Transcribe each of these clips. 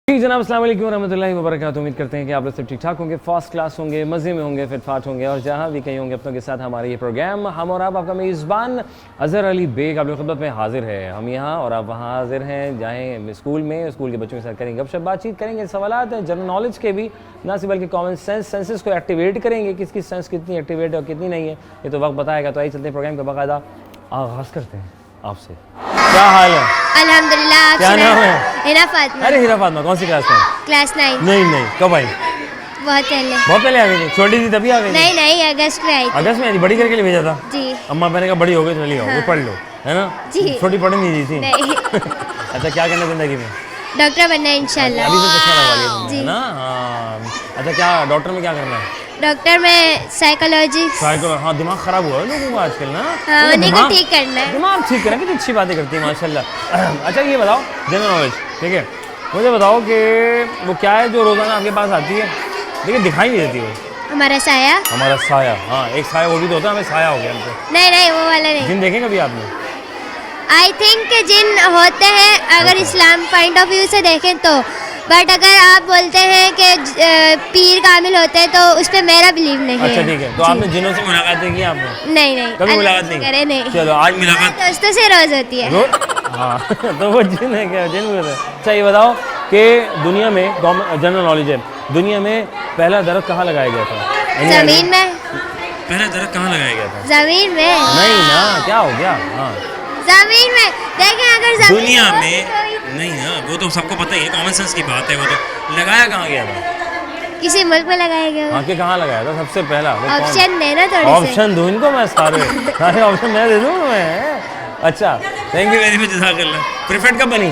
जी जनाब, अस्सलाम वालेकुम रहमतुल्लाहि व बरकातहू। उम्मीद करते हैं कि आप लोग सब ठीक ठाक होंगे, फर्स्ट क्लास होंगे, मज़े में होंगे, फिटफाट होंगे और जहाँ भी कहीं होंगे अपनों के साथ हमारे ये प्रोग्राम हम और आप, आपका मेज़बान अज़हर अली बेग आप लोग खिदमत में हाजिर है। हम यहाँ और आप वहाँ हाजिर हैं, जाएँ स्कूल में, स्कूल के बच्चों के साथ करेंगे गपशप बातचीत, करेंगे सवालात हैं जनरल नॉलेज के भी ना सिर्फ बल्कि कॉमन सेंसेस को एक्टिवेट करेंगे। किसकी सेंस कितनी एक्टिवेट है और कितनी नहीं है ये तो वक्त बताएगा। तो आइए चलते हैं प्रोग्राम का बाकायदा आगाज़ करते हैं आपसे। क्या हाल है? अल्हम्दुलिल्लाह। क्या नाम है? हिना फातिमा। अरे हीरा फातिमा, कौन सी क्लास में? क्लास 9। नहीं, कब आई? बहुत पहले। बहुत पहले आ गई थी? छोटी थी तभी आ गई? नहीं, अगस्त में आई थी। अगस्त में आई थी? बड़ी करके लिए भेजा था? जी। अम्मा मैंने कहा बड़ी हो गई चली आओ, हाँ। वो पढ़ लो, है ना? जी। छोटी पढ़ नहीं थी? नहीं। अच्छा, क्या करना जिंदगी में? डॉक्टर बनना है इंशाल्लाह। अभी से चश्मा लगा लिया तुमने, जी। है ना? हाँ। अच्छा, क्या डॉक्टर में क्या करना है? डॉक्टर में साइकोलॉजी। हाँ, दिमाग खराब हुआ है लोगों का आजकल ना। हाँ, उन्हीं को ठीक करना है। दिमाग ठीक करना, कितनी अच्छी बातें करती है माशाल्लाह। अच्छा ये बताओ, जनरल नॉलेज, ठीक है, मुझे बताओ कि वो क्या है जो रोज़ाना आपके पास आती है लेकिन दिखाई नहीं देती? वो हमारा साया। हमारा साया। हाँ, एक साया वो भी तो होता है, हमें साया हो गया हमसे। नहीं, वो वाला नहीं। जिन देखे कभी आपने? आई थिंक जिन होते हैं अगर इस्लाम पॉइंट ऑफ व्यू से देखें तो, बट अगर आप बोलते हैं कि पीर कामिल होते हैं तो उस पर मेरा बिलीव नहीं है। अच्छा ठीक है, तो आपने जिनों से मुलाकातें की आपने? नहीं कभी मुलाकात नहीं करे नहीं। चलो आज मुलाकात दोस्तों से रोज होती है। हाँ तो वो जिन है क्या? जिन बोल रहे हैं। अच्छा ये बताओ कि दुनिया में जनरल नॉलेज है, दुनिया में पहला दरख्त कहाँ लगाया गया था? जमीन में। पहला दरख्त कहाँ लगाया गया था? जमीन में। नहीं ना, क्या हो गया? हाँ जमीन में देखें, अगर जमीन दुनिया हो में तो नहीं ना, वो तो सबको पता ही है, कॉमन सेंस की बात है। वो तो लगाया कहाँ गया था? किसी मुल्क में लगाया गया हो। हाँ कि कहाँ लगाया था सबसे पहला? वो कौन? ऑप्शन देना थोड़े से। ऑप्शन दूँ इनको मैं? सारे ऑप्शन मैं दे दूँ मैं? अच्छा, थैंक यू वेरी मच, जज़ाकल्लाह। प्रीफेक्ट कब बनी?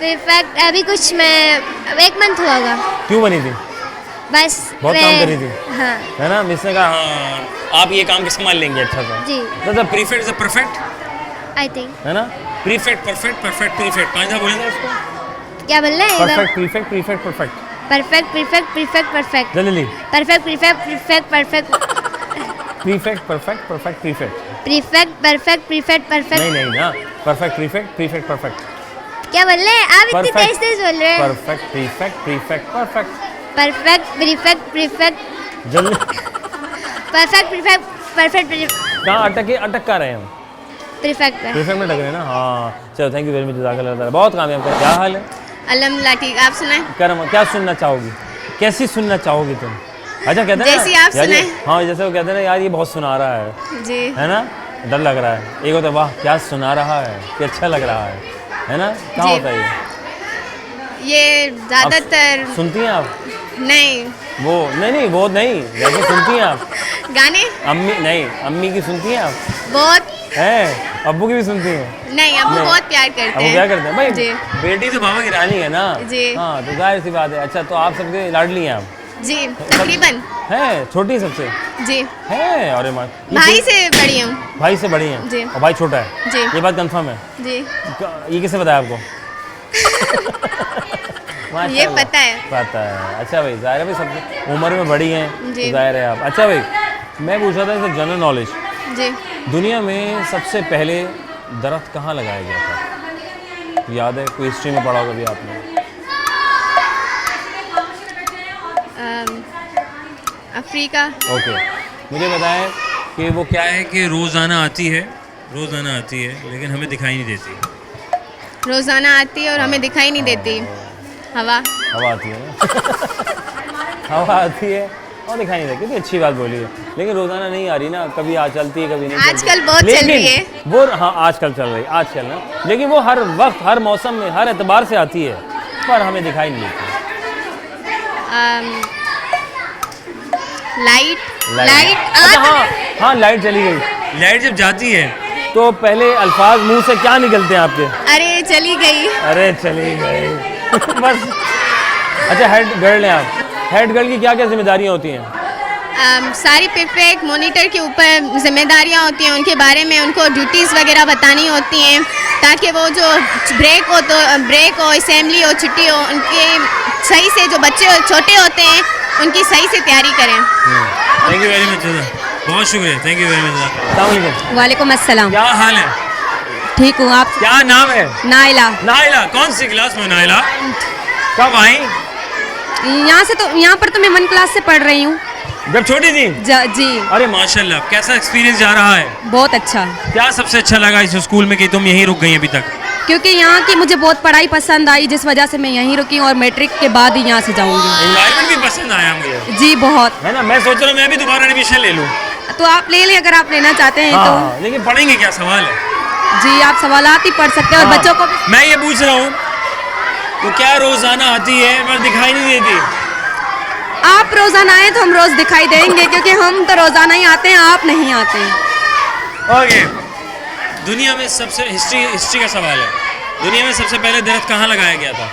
परफेक्ट अभी कुछ मैं 1 मंथ हुआ होगा। क्यों बनी थी? बस बहुत काम करी थी। हाँ है ना? मिस ने कहा हाँ आप ये काम संभाल लेंगे अच्छा सा। जी। तो prefect is perfect, I think. है ना? प्रीफेक्ट, परफेक्ट, परफेक्ट, प्रीफेक्ट, पांच बार बोलेंगे इसको? क्या बोल रहे हैं? Perfect, prefect, prefect, perfect. Perfect, prefect, prefect, perfect. जल्दी। Perfect, prefect, prefect, perfect. Prefect, perfect, perfect, prefect. Prefect, perfect, prefect, perfect. नहीं ना, परफेक्ट, प्रीफेक्ट, प्रीफेक्ट, परफेक्ट। क्या बोल रहे हैं आप? इतनी तेज तेज बोल रहे हैं। Perfect, prefect, prefect, perfect. Perfect, prefect, prefect. जल्दी। Perfect, prefect, perfect. कहाँ अटक कर रहे हैं हम? प्रीफेक्ट पे। प्रीफेक्ट में लग रहे हैं ना? हाँ चलो, थैंक यू वेरी मच, जज़ाकल्लाह। बहुत कामयाब का। क्या हाल है? अल्हम्दुलिल्लाह ठीक। आप सुनाएं? करम, क्या सुनना चाहोगी? कैसी सुनना चाहोगी तुम? अच्छा कहते हैं जैसी ना, आप यार ये- सुनाएं। हाँ जैसे वो कहते हैं ना, यार ये बहुत सुना रहा है जी। है ना? डर लग रहा है। एक होता है वाह क्या सुना रहा है, कि अच्छा लग रहा है ना? क्या जी। होता है ये ज़्यादातर आप सुनती हैं आप? नहीं वो नहीं वो नहीं, जैसे सुनती हैं आप? गाने अम्मी नहीं, अम्मी की सुनती हैं आप? बहुत हैं? अब्बू की भी सुनती हैं? नहीं, अब वो नहीं। बहुत प्यार करते अब वो हैं। क्या करते हैं भाई? जी बेटी तो बाबा की रानी है ना? जी। हाँ तो जाहिर सी बात है। अच्छा तो आप सबके लाडली हैं आप? जी, तकरीबन। हैं? छोटी सबसे जी, है? अरे माँ, भाई से बड़ी हूँ। भाई से बड़ी हैं? जी। और भाई छोटा है? जी। ये बात कंफर्म है? जी, ये किसने बताया आपको? ये माशाल्लाह। पता है। पता है। अच्छा भाई, जाहिर है भाई, सब उम्र में बड़ी हैं जी। तो जाहिर है आप। अच्छा भाई, मैं पूछ रहा था जनरल नॉलेज, जी। दुनिया में सबसे पहले दरख्त कहाँ लगाया गया था? याद है? कोई हिस्ट्री में पढ़ा होगा कभी आपने? अफ्रीका। ओके, मुझे बताएं कि वो क्या है कि रोज़ाना आती है लेकिन हमें दिखाई नहीं देती। रोज़ाना आती है और हमें दिखाई नहीं देती। हवा। हवा आती है ना? हवा आती है और दिखाई नहीं देती। कितनी अच्छी बात बोली है। लेकिन रोज़ाना नहीं आ रही ना, कभी आ चलती है कभी नहीं चलती। आजकल बहुत चल रही है। वो हाँ आजकल चल रही है, आजकल ना, लेकिन वो हर वक्त हर मौसम में हर एतबार से आती है पर हमें दिखाई नहीं देती। लाइट। अच्छा हाँ लाइट चली गई। लाइट जब जाती है तो पहले अल्फाज मुंह से क्या निकलते हैं आपके? अरे चली गई। अरे चली गई। बस। अच्छा हेड गर्ल हैं आप, हेड गर्ल की क्या क्या जिम्मेदारियाँ होती हैं? सारी पिपरेट मॉनिटर के ऊपर जिम्मेदारियां होती हैं, उनके बारे में उनको ड्यूटीज़ वगैरह बतानी होती हैं ताकि वो जो ब्रेक हो, असेंबली हो, छुट्टी हो, उनके सही से जो बच्चे छोटे होते हैं उनकी सही से तैयारी करें। थैंक यू वेरी मच, बहुत शुक्रिया, थैंक यू वेरी मच। वालेकुम अस्सलाम। क्या हाल है? ठीक हूँ, आप? क्या नाम है? नाइला। नाइला, कौन सी क्लास में नाइला? कब आई? यहाँ पर तो मैं 1 क्लास से पढ़ रही हूँ। जब छोटी थी? जी। अरे माशाल्लाह, कैसा एक्सपीरियंस जा रहा है? बहुत अच्छा। क्या सबसे अच्छा लगा इस स्कूल में कि तुम यहीं रुक गई अभी तक? क्योंकि यहाँ की मुझे बहुत पढ़ाई पसंद आई, जिस वजह से मैं यहीं रुकी हूँ और मैट्रिक के बाद ही यहाँ से जाऊँगी। एनवायरनमेंट भी पसंद आया मुझे। जी बहुत। है ना, मैं सोच रहा हूँ मैं भी दोबारा एडमिशन ले लूँ। तो आप ले लें अगर आप लेना चाहते हैं हाँ, लेकिन पढ़ेंगे क्या, सवाल है। तो। जी आप सवालात ही पढ़ सकते हैं और हाँ। बच्चों को भी। मैं ये पूछ रहा हूँ, तो क्या रोजाना आती है पर दिखाई नहीं देती? आप रोजाना आए तो हम रोज दिखाई देंगे, क्योंकि हम तो रोजाना ही आते हैं, आप नहीं आते हैं। ओके, दुनिया में सबसे हिस्ट्री का सवाल है, दुनिया में सबसे पहले दरख्त कहाँ लगाया गया था?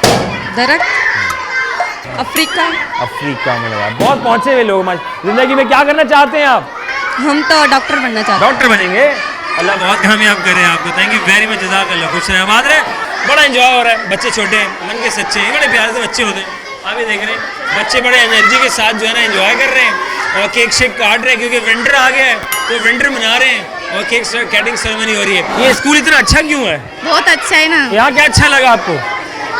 दरख्त अफ्रीका। अफ्रीका में लगाया। बहुत पहुंचे हुए लोग। जिंदगी में क्या करना चाहते हैं आप? हम तो डॉक्टर बनना चाहते हैं। डॉक्टर बनेंगे। अल्लाह बहुत कामयाब करे आपको। थैंक यू वेरी मच, जज़ाकल्लाह। खुश रहे, आबाद रहे। बड़ा एंजॉय हो रहा है, बच्चे छोटे हैं, मन के सच्चे हैं, बड़े प्यारे से बच्चे होते हैं। आप ये देख रहे हैं बच्चे बड़े एनर्जी के साथ जो है ना एंजॉय कर रहे हैं और केक शेक काट रहे हैं, क्योंकि विंटर आ गया है तो विंटर मना रहे हैं और केक कटिंग सेरेमनी हो रही है। ये स्कूल इतना अच्छा क्यों है? बहुत अच्छा है ना। यहाँ क्या अच्छा लगा आपको?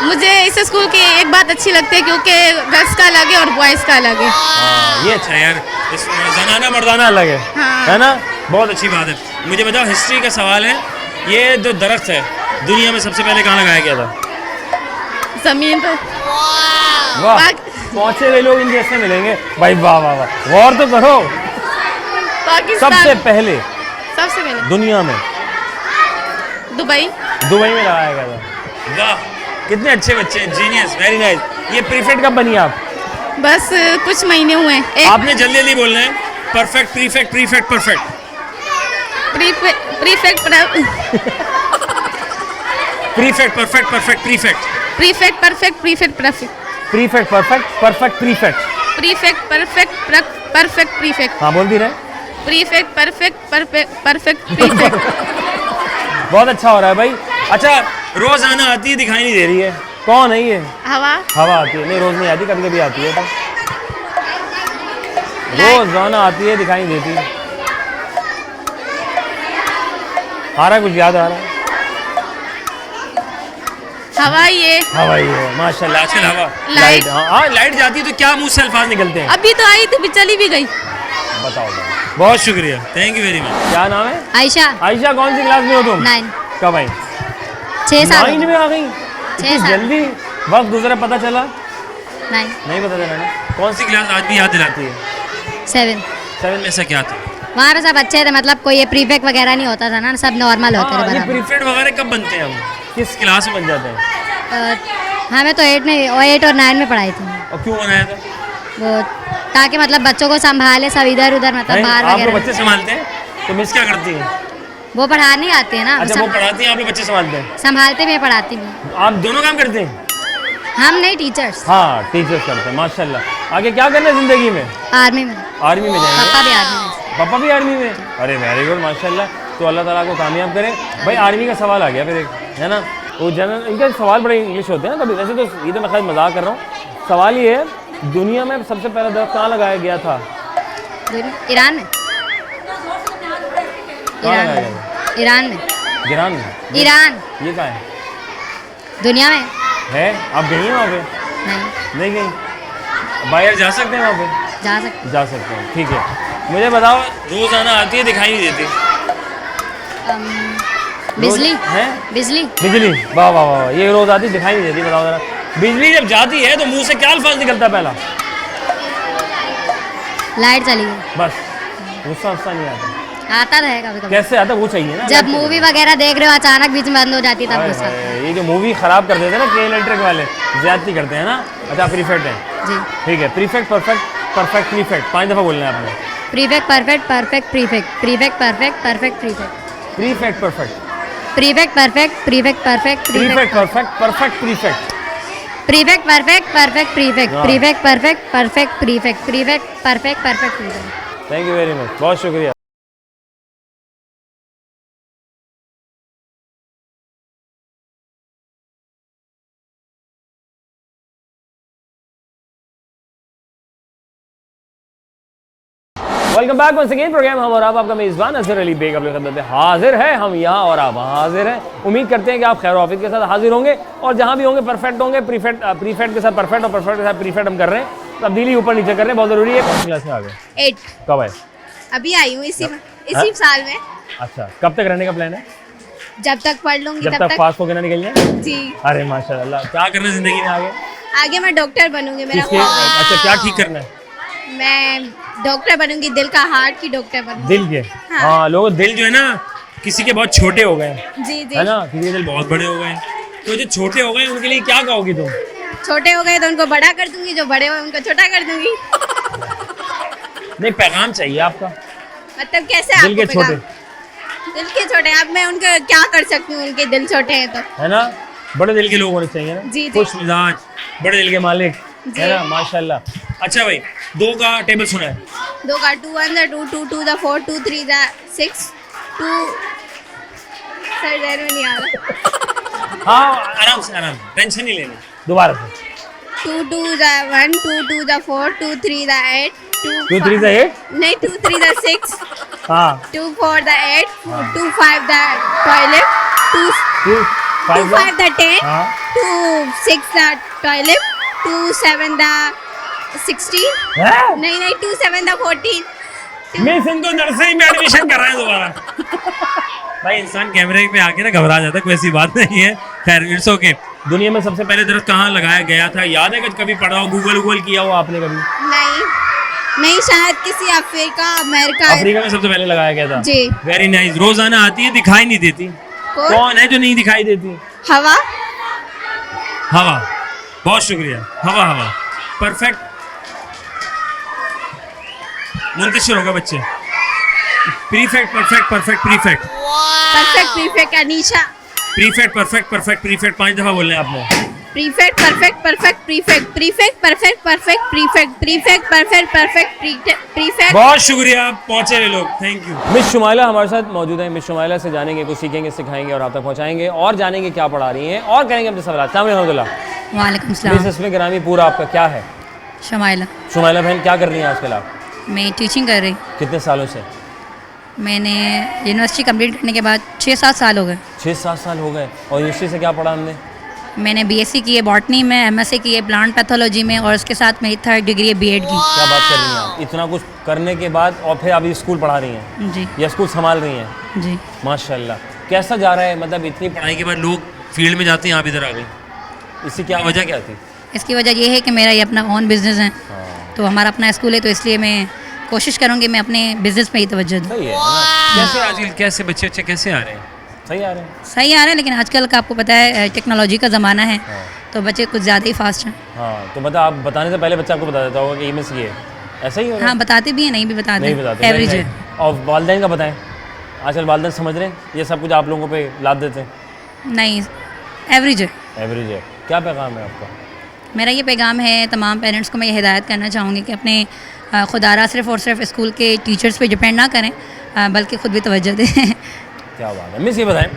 मुझे इस स्कूल की एक बात अच्छी लगती है, क्योंकि गर्ल्स का अलग है और बॉयज़ का अलग है। ये अच्छा है यार, जनाना मर्दाना अलग है। हाँ। है ना, बहुत अच्छी बात है। मुझे बताओ, हिस्ट्री का सवाल है, ये जो दरख्त है दुनिया में सबसे पहले कहाँ लगाया गया था? जमीन पर। वाह, पहुंचे हुए लोग इनके ऐसे मिलेंगे भाई। वाह वाह वाह, गौर तो करो। पाकिस्तान सबसे पहले दुनिया में दुबई में लगाया गया था। वाह, कितने अच्छे बच्चे हैं, जीनियस, वेरी नाइस। ये प्रीफेक्ट कब बनी आप? बस कुछ महीने हुए हैं। आपने जल्दी जल्दी बोलना है। Perfect, prefect, prefect, perfect. Prefect prefect, perfect, perfect, prefect. Prefect perfect prefect perfect prefect, perfect, perfect, prefect. Prefect perfect perfect prefect हाँ बोल दी रहे। Prefect perfect perfect prefect. बहुत अच्छा हो रहा है भाई। अच्छा, रोज आना आती है, दिखाई नहीं दे रही है, कौन है ये? हवा आती है? नहीं, रोज नहीं आती, कभी कभी आती है। रोज आना आती है, दिखाई नहीं देती। आ रहा, कुछ याद आ रहा है? हवा ये माशाल्लाह। आजकल हवा लाइट। हाँ, लाइट जाती है तो क्या मुंह से अल्फाज निकलते हैं? अभी तो आई थी, चली भी गई। बताओ। बहुत शुक्रिया, थैंक यू वेरी मच। क्या नाम है? आयशा। आयशा, कौन सी क्लास में हो तुम? 9। कब आई? 6 साल। 9 में आ गई? 6 साल। जल्दी वक्त गुजरा, पता चला 9 नहीं? पता चला ना। कौन सी क्लास आज भी याद दिलाती है? 7 में ऐसा क्या था? वहाँ पे सब अच्छे थे, मतलब कोई ये प्रीफेक्ट वगैरह नहीं होता था ना, सब नॉर्मल होते थे ये बराबर। प्रीफेक्ट वगैरह कब बनते हैं? हम किस क्लास में बन जाते हैं? हमें तो 8 और 9 में पढ़ाई थी और क्यों बनाया था? वो, ताकि मतलब बच्चों को संभाले सब इधर उधर, मतलब बाहर आप लोग वगैरह। बच्चे संभालते हैं तो मिस क्या करती हैं? वो पढ़ाने आते हैं ना, अच्छा, वो पढ़ाती हैं, आप लोग बच्चे संभालते हैं? संभालते भी हैं, पढ़ाती भी हैं। आप दोनों काम करते हैं? हम नहीं, टीचर्स। हाँ, टीचर्स करते हैं, माशाल्लाह। आगे क्या करना है जिंदगी में? आर्मी में। आर्मी में जाएंगे? पापा भी आर्मी में। पापा भी आर्मी में? अरे वेरी गुड, माशाल्लाह। तो अल्लाह ताला को कामयाब करे। भाई आर्मी का सवाल आ गया फिर एक, है ना, वो जनरल, इनके सवाल बड़े इंग्लिश होते हैं ना कभी। वैसे तो ये तो मैं खैर मजाक कर रहा हूँ। सवाल ये है, दुनिया में सबसे पहला दरख्त कहाँ लगाया गया था? ईरान में। कहाँ लगाया गया? ईरान में। ईरान में? ईरान। ये कहाँ है? दुनिया में है? आप गई हैं वहाँ पे? नहीं गई? बाहर जा सकते हैं वहाँ पे? जा सकते हैं, ठीक है। मुझे बताओ, रोज आना आती है, दिखाई नहीं देती? बिजली है? बिजली, वाह वाह वाह, ये रोज आती, दिखाई नहीं देती। बताओ जरा, बिजली जब जाती है तो मुंह से क्या अल्फाज निकलता है पहला? लाइट चली गई, बस। गुस्सा नहीं आता? आता रहेगा कभी कभी। कैसे आता? वो चाहिए ना। जब मूवी वगैरह देख रहे हो, अचानक बीच में बंद हो जाती तब गुस्सा। ये जो मूवी खराब कर देते हैं ना के इलेक्ट्रिक वाले, ज्यादती करते हैं ना। अच्छा, प्रीफेक्ट है जी, ठीक है। प्रीफेक्ट, परफेक्ट, परफेक्ट, प्रीफेक्ट, 5 दफा बोलना है आपने। Prefect perfect perfect prefect prefect perfect perfect prefect prefect, perfect, prefect perfect prefect perfect prefect, perfect, perfect, prefect, prefect perfect perfect prefect prefect perfect perfect prefect prefect perfect perfect prefect. Thank you very much, बहुत शुक्रिया। Welcome back once again program हम और आप, आपका मेज़बान Azhar Ali bag अपने खिदमत में हाजिर है। हम यहाँ और आप वहाँ हाजिर हैं। उम्मीद करते हैं कि आप खैर ऑफिस के साथ हाजिर होंगे और जहाँ भी होंगे परफेक्ट होंगे। प्रीफेक्ट के साथ परफेक्ट और परफेक्ट के साथ प्रीफेक्ट हम कर रहे हैं। तब्दीली ऊपर नीचे कर रहे हैं, बहुत ज़रूरी है। कौन सी क्लास में आ गए? 8 कब आए? अभी आई हूँ इसी साल में। अच्छा, कब तक रहने का प्लान है? जब तक पढ़ लूंगी जब तब तक पास होकर ना निकल जाए। जी। अरे माशाल्लाह, क्या करना है जिंदगी में आगे? आगे मैं डॉक्टर बनूंगी। मेरा किसके? अच्छा, क्या ठीक करना है? मैं डॉक्टर बनूंगी, दिल का, हार्ट की डॉक्टर बनूंगी। दिल के? हाँ, लोगों दिल जो है ना किसी के बहुत छोटे हो गए हैं, जी जी है ना, किसी के दिल बहुत बड़े हो गए हैं। तो जो छोटे हो गए उनके लिए क्या कहोगी तुम? छोटे हो गए तो उनको बड़ा कर दूंगी, जो बड़े हो उनको छोटा कर दूंगी। नहीं, पैगाम चाहिए आपका। मतलब कैसे? दिल के छोटे? दिल के छोटे। अब मैं उनका क्या कर सकती हूँ, उनके दिल छोटे हैं तो, है ना। बड़े दिल के लोग होने चाहिए ना, जी, जी। खुश मिजाज, बड़े दिल के मालिक, जी। है ना, माशाल्लाह। अच्छा भाई, 2 का टेबल सुना है? 2 का 2 1 2 2 2 2 4 2 3 6 2। सर जहर में नहीं आ रहा। हाँ, आराम से टेंशन नहीं लेनी। दोबारा से 2 2 1 2 2 4 2 3 8 2 3 से 8? नहीं, 2 3 6 हाँ, 2 4 8 2 5 12 2 2 2 5 5 10 हाँ 2 6 12 2 7 16। है? नहीं 2 7 14। मिस इनको नर्सरी में एडमिशन कर रहे हैं दोबारा। भाई इंसान कैमरे पे आके ना घबरा जाता है, कोई ऐसी बात नहीं है। खैर इट्स ओके। दुनिया में सबसे पहले दरख्त कहाँ लगाया गया था, याद है? कभी पढ़ा हो, गूगल किया हो आपने कभी? नहीं, शायद किसी अफ्रीका अफ्रीका में सबसे पहले लगाया गया था। जी। Very nice. रोजाना आती है, दिखाई नहीं देती। कौन है जो नहीं दिखाई देती? हवा। बहुत शुक्रिया। हवा परफेक्ट। मुंतशिर होगा बच्चे। Prefect prefect Anisha. Prefect perfect prefect 5 दफा बोलना है आपने। Prefect prefect. बहुत शुक्रिया, पहुंचे हुए लोग, थैंक यू। मिस शुमाइला हमारे साथ मौजूद है। मिस शुमाइला से जानेंगे, कुछ सीखेंगे, सिखाएंगे और आप तक पहुंचाएंगे और जानेंगे क्या पढ़ा रही हैं और करेंगे अपने सवाल। वालेकुम सलाम। मिस इसमें ग्रामी पूरा आपका क्या है? शमाइला। शुमाइला बहन क्या कर रही हैं आजकल आप? मैं टीचिंग कर रही। कितने सालों से? मैंने यूनिवर्सिटी कंप्लीट करने के बाद 6-7 साल हो गए। 6-7 साल हो गए। और यूनिवर्सिटी से क्या पढ़ा हमने? मैंने बीएससी की है बॉटनी में, एमएससी की है प्लांट पैथोलॉजी में और उसके साथ मेरी 3rd डिग्री है बीएड की। क्या बात कर रही हैं आप? इतना कुछ करने के बाद और फिर अभी स्कूल पढ़ा रही हैं? जी या स्कूल संभाल रही हैं? जी। माशाल्लाह। कैसा जा रहा है, मतलब इतनी पढ़ाई के बाद लोग फील्ड में जाते हैं, आप इधर आ गई, इसकी क्या वजह क्या थी? इसकी वजह ये है कि मेरा ये अपना ओन बिजनेस है, तो हमारा अपना स्कूल है, तो इसलिए मैं कोशिश करूँगी मैं अपने बिजनेस पे ही तवज्जो दूँ। सही है ना? कैसे आजकल कैसे बच्चे कैसे आ रहे हैं? सही आ रहे हैं? सही आ रहा है, लेकिन आजकल का आपको पता है टेक्नोलॉजी का ज़माना है, तो बच्चे कुछ ज़्यादा ही फास्ट हैं। हाँ, तो बता, आप बताने से पहले बच्चा आपको बता देता होगा कि मिस ये ऐसा ही हो रहा है? हाँ, बताते भी हैं, नहीं भी बताते, नहीं बताते, एवरेज है। और वालिदैन का बताएं, आजकल वालिदैन समझ रहे हैं ये सब कुछ आप लोगों पे लाद देते हैं? नहीं, एवरेज है। एवरेज है। क्या पैगाम है आपका? मेरा ये पैगाम है तमाम पेरेंट्स को, मैं ये हिदायत करना चाहूँगी कि अपने खुदारा सिर्फ और सिर्फ स्कूल के टीचर्स पे डिपेंड ना करें, बल्कि ख़ुद भी तवज्जो दें। क्या बात है। मिस ये बताएं,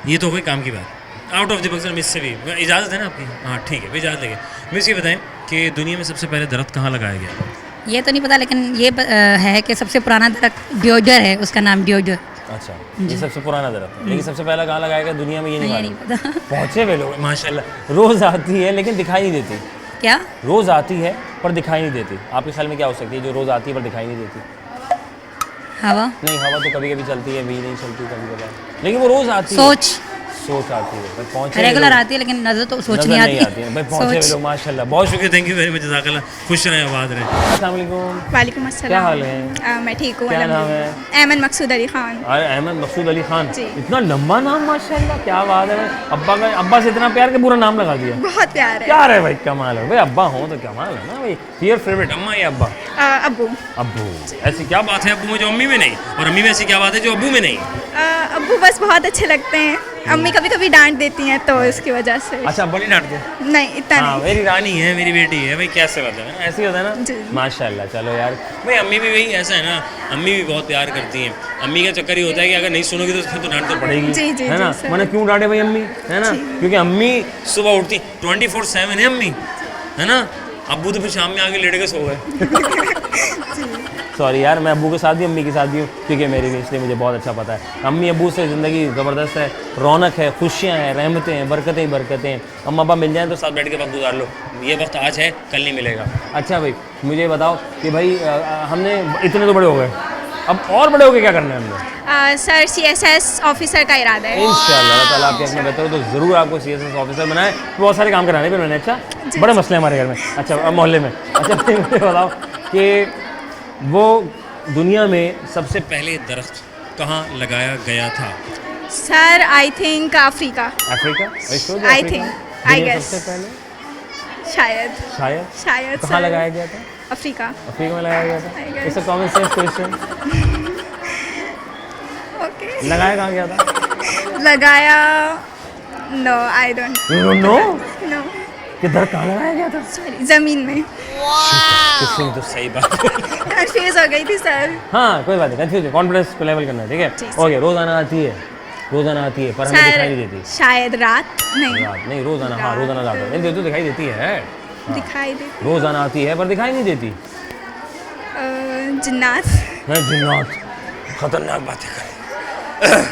ये तो कोई काम की बात, out of the box miss से भी इजाज़त है ना आपकी? हाँ ठीक है, इजाज़त लेंगे। मिस ये बताएं कि दुनिया में सबसे पहले दरख्त कहाँ लगाया गया? ये तो नहीं पता, लेकिन ये है कि सबसे पुराना दरख्त डियोडर है, उसका नाम डियोडर। अच्छा, ये सबसे पुराना दरख्त है, लेकिन सबसे पहला कहाँ लगाया गया दुनिया में ये नहीं नहीं पता। पहुँचे हुए लोग माशाल्लाह। रोज़ आती है लेकिन दिखाई नहीं देती। क्या? रोज़ आती है पर दिखाई नहीं देती। आपके ख्याल में क्या हो सकती है जो रोज़ आती है पर दिखाई नहीं देती? हवा। नहीं, हवा तो कभी कभी चलती है, भी नहीं चलती कभी कभार, लेकिन वो रोज़ आती है। सोच आती है, पर पहुंचे रेगुलर आती है, लेकिन नजर तो सोच नहीं आती है। भाई पहुंचे हुए लोग माशाल्लाह, बहुत शुक्रिया, थैंक यू वेरी मच, जज़ाकल्लाह, खुश रहें, आबाद रहें। अस्सलाम वालेकुम। वालेकुम अस्सलाम। क्या हाल है? मैं ठीक हूँ। क्या नाम है? अहमद मकसूद अली खान। अरे अहमद मकसूद अली खान, जी। इतना लंबा नाम माशाल्लाह, क्या बात है। अब्बा से इतना प्यार के पूरा नाम लगा दिया। बहुत प्यार है। प्यार है भाई, कमाल है भाई। अब्बा हो तो कमाल है ना भाई। योर फेवरेट अम्मा या अब्बा? अब्बू। अब्बू। ऐसी क्या बात है अब्बू में जो अम्मी में नहीं, और अम्मी में ऐसी क्या बात है जो अब्बू में नहीं? अब्बू बस बहुत अच्छे लगते हैं, अम्मी कभी कभी डांट देती हैं तो इसकी वजह से। अच्छा, अब्बा नहीं डांटते? नहीं, इतना हाँ, नहीं। मेरी रानी है, मेरी बेटी है भाई, कैसे बात है ना, ऐसे ही होता है ना। जी। माशाल्लाह। चलो यार भाई, अम्मी भी भाई ऐसा है ना, अम्मी भी बहुत प्यार करती हैं। अम्मी का चक्कर ही होता है कि अगर नहीं सुनोगे तो फिर तो डांट तो पड़ेगी। जी, जी, है ना। जी, सर। मैंने क्यों डांटे भाई अम्मी, है ना, क्योंकि अम्मी सुबह उठती 24/7 है अम्मी, है ना। अब्बू तो फिर शाम में आके लेट के सो गए। सॉरी यार, मैं अब्बू के साथ भी अम्मी के साथ भी हूँ क्योंकि मेरी भी, इसलिए मुझे बहुत अच्छा पता है। अम्मी अब्बू से ज़िंदगी ज़बरदस्त है, रौनक है, खुशियाँ हैं, रहमतें हैं, बरकतें ही बरकतें हैं। अम्मा अब्बा मिल जाएँ तो साथ बैठ के वक्त गुजार लो, ये वक्त आज है कल नहीं मिलेगा। अच्छा भाई मुझे बताओ कि भाई हमने इतने तो बड़े हो गए, अब और बड़े होके क्या करना है हमने? सर CSS ऑफिसर का इरादा है। इंशाअल्लाह अल्लाह ताला आपके अपने बेहतर हो तो ज़रूर आपको CSS ऑफिसर बनाए। बहुत सारे काम कराने फिर मैंने। अच्छा बड़े मसले हैं हमारे घर में, अच्छा मोहल्ले में। अच्छा मुझे बताओ कि वो दुनिया में सबसे पहले दरख्त कहाँ लगाया गया था? Sir I think Africa. Africa? I think, I guess, सबसे पहले शायद शायद कहाँ सर। लगाया गया था? अफ्रीका। अफ्रीका में लगाया गया था। I guess. It's a common sense question. Okay. लगाया कहाँ गया था? लगाया, no I don't you don't know no. कि दरख्त कहाँ लगाया गया था? सॉरी, जमीन में। किसने तो सही बात। कंफ्यूज हो गई थी सर। हाँ कोई बात नहीं, कंफ्यूज कॉन्फिडेंस को लेवल करना है, ठीक जी, है? सर। ओके रोजाना आती है, रोजाना आती है पर हमें दिखाई नहीं देती। शायद रात नहीं, रात नहीं, रोजाना। हाँ रात। रोजाना रात नहीं देती तो दिखाई देती है। दिखाई देती। रोजाना आती है पर दिखाई नहीं देती। जिन्नात। मैं जिन्नात, खतरनाक बातें कर।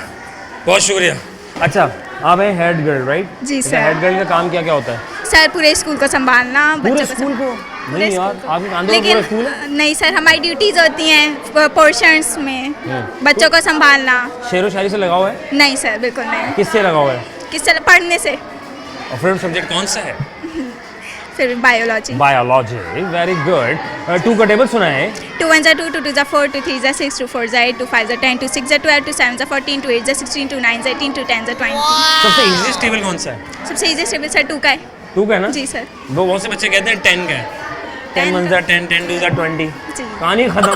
बहुत शुक्रिया। अच्छा आप हैं हेड गर्ल राइट? जी, सर। हेड गर्ल का काम क्या क्या होता है? सर पूरे स्कूल को संभालना, पूरे बच्चों स्कूल को? पूरे नहीं यार, स्कूल को। आपके कांधों में पूरा स्कूल है? लेकिन नहीं सर, हमारी ड्यूटीज होती हैं पोर्शंस में, बच्चों को संभालना। शेरो शायरी से लगा हुआ है? नहीं सर, बिल्कुल नहीं। किससे लगा हुआ है? किससे? पढ़ने से। और फेवरेट सब्जेक्ट कौन सा है? फिर बायोलॉजी। Biology, very good. 2 का टेबल सुना है? 2 1 2 2 2 4 2 3 6 2 4 8 2 5 10 2 6 12 2 7 14 2 8 16 2 9 18 2 10 20। सबसे इजीएस्ट टेबल कौन सा है? सबसे इजी टेबल सर 2 का है। 2 का है ना? जी सर। वो बहुत से बच्चे कहते हैं 10 का है। 10 1 जा 10, 10 2 जा 20। जी। कहानी खत्म।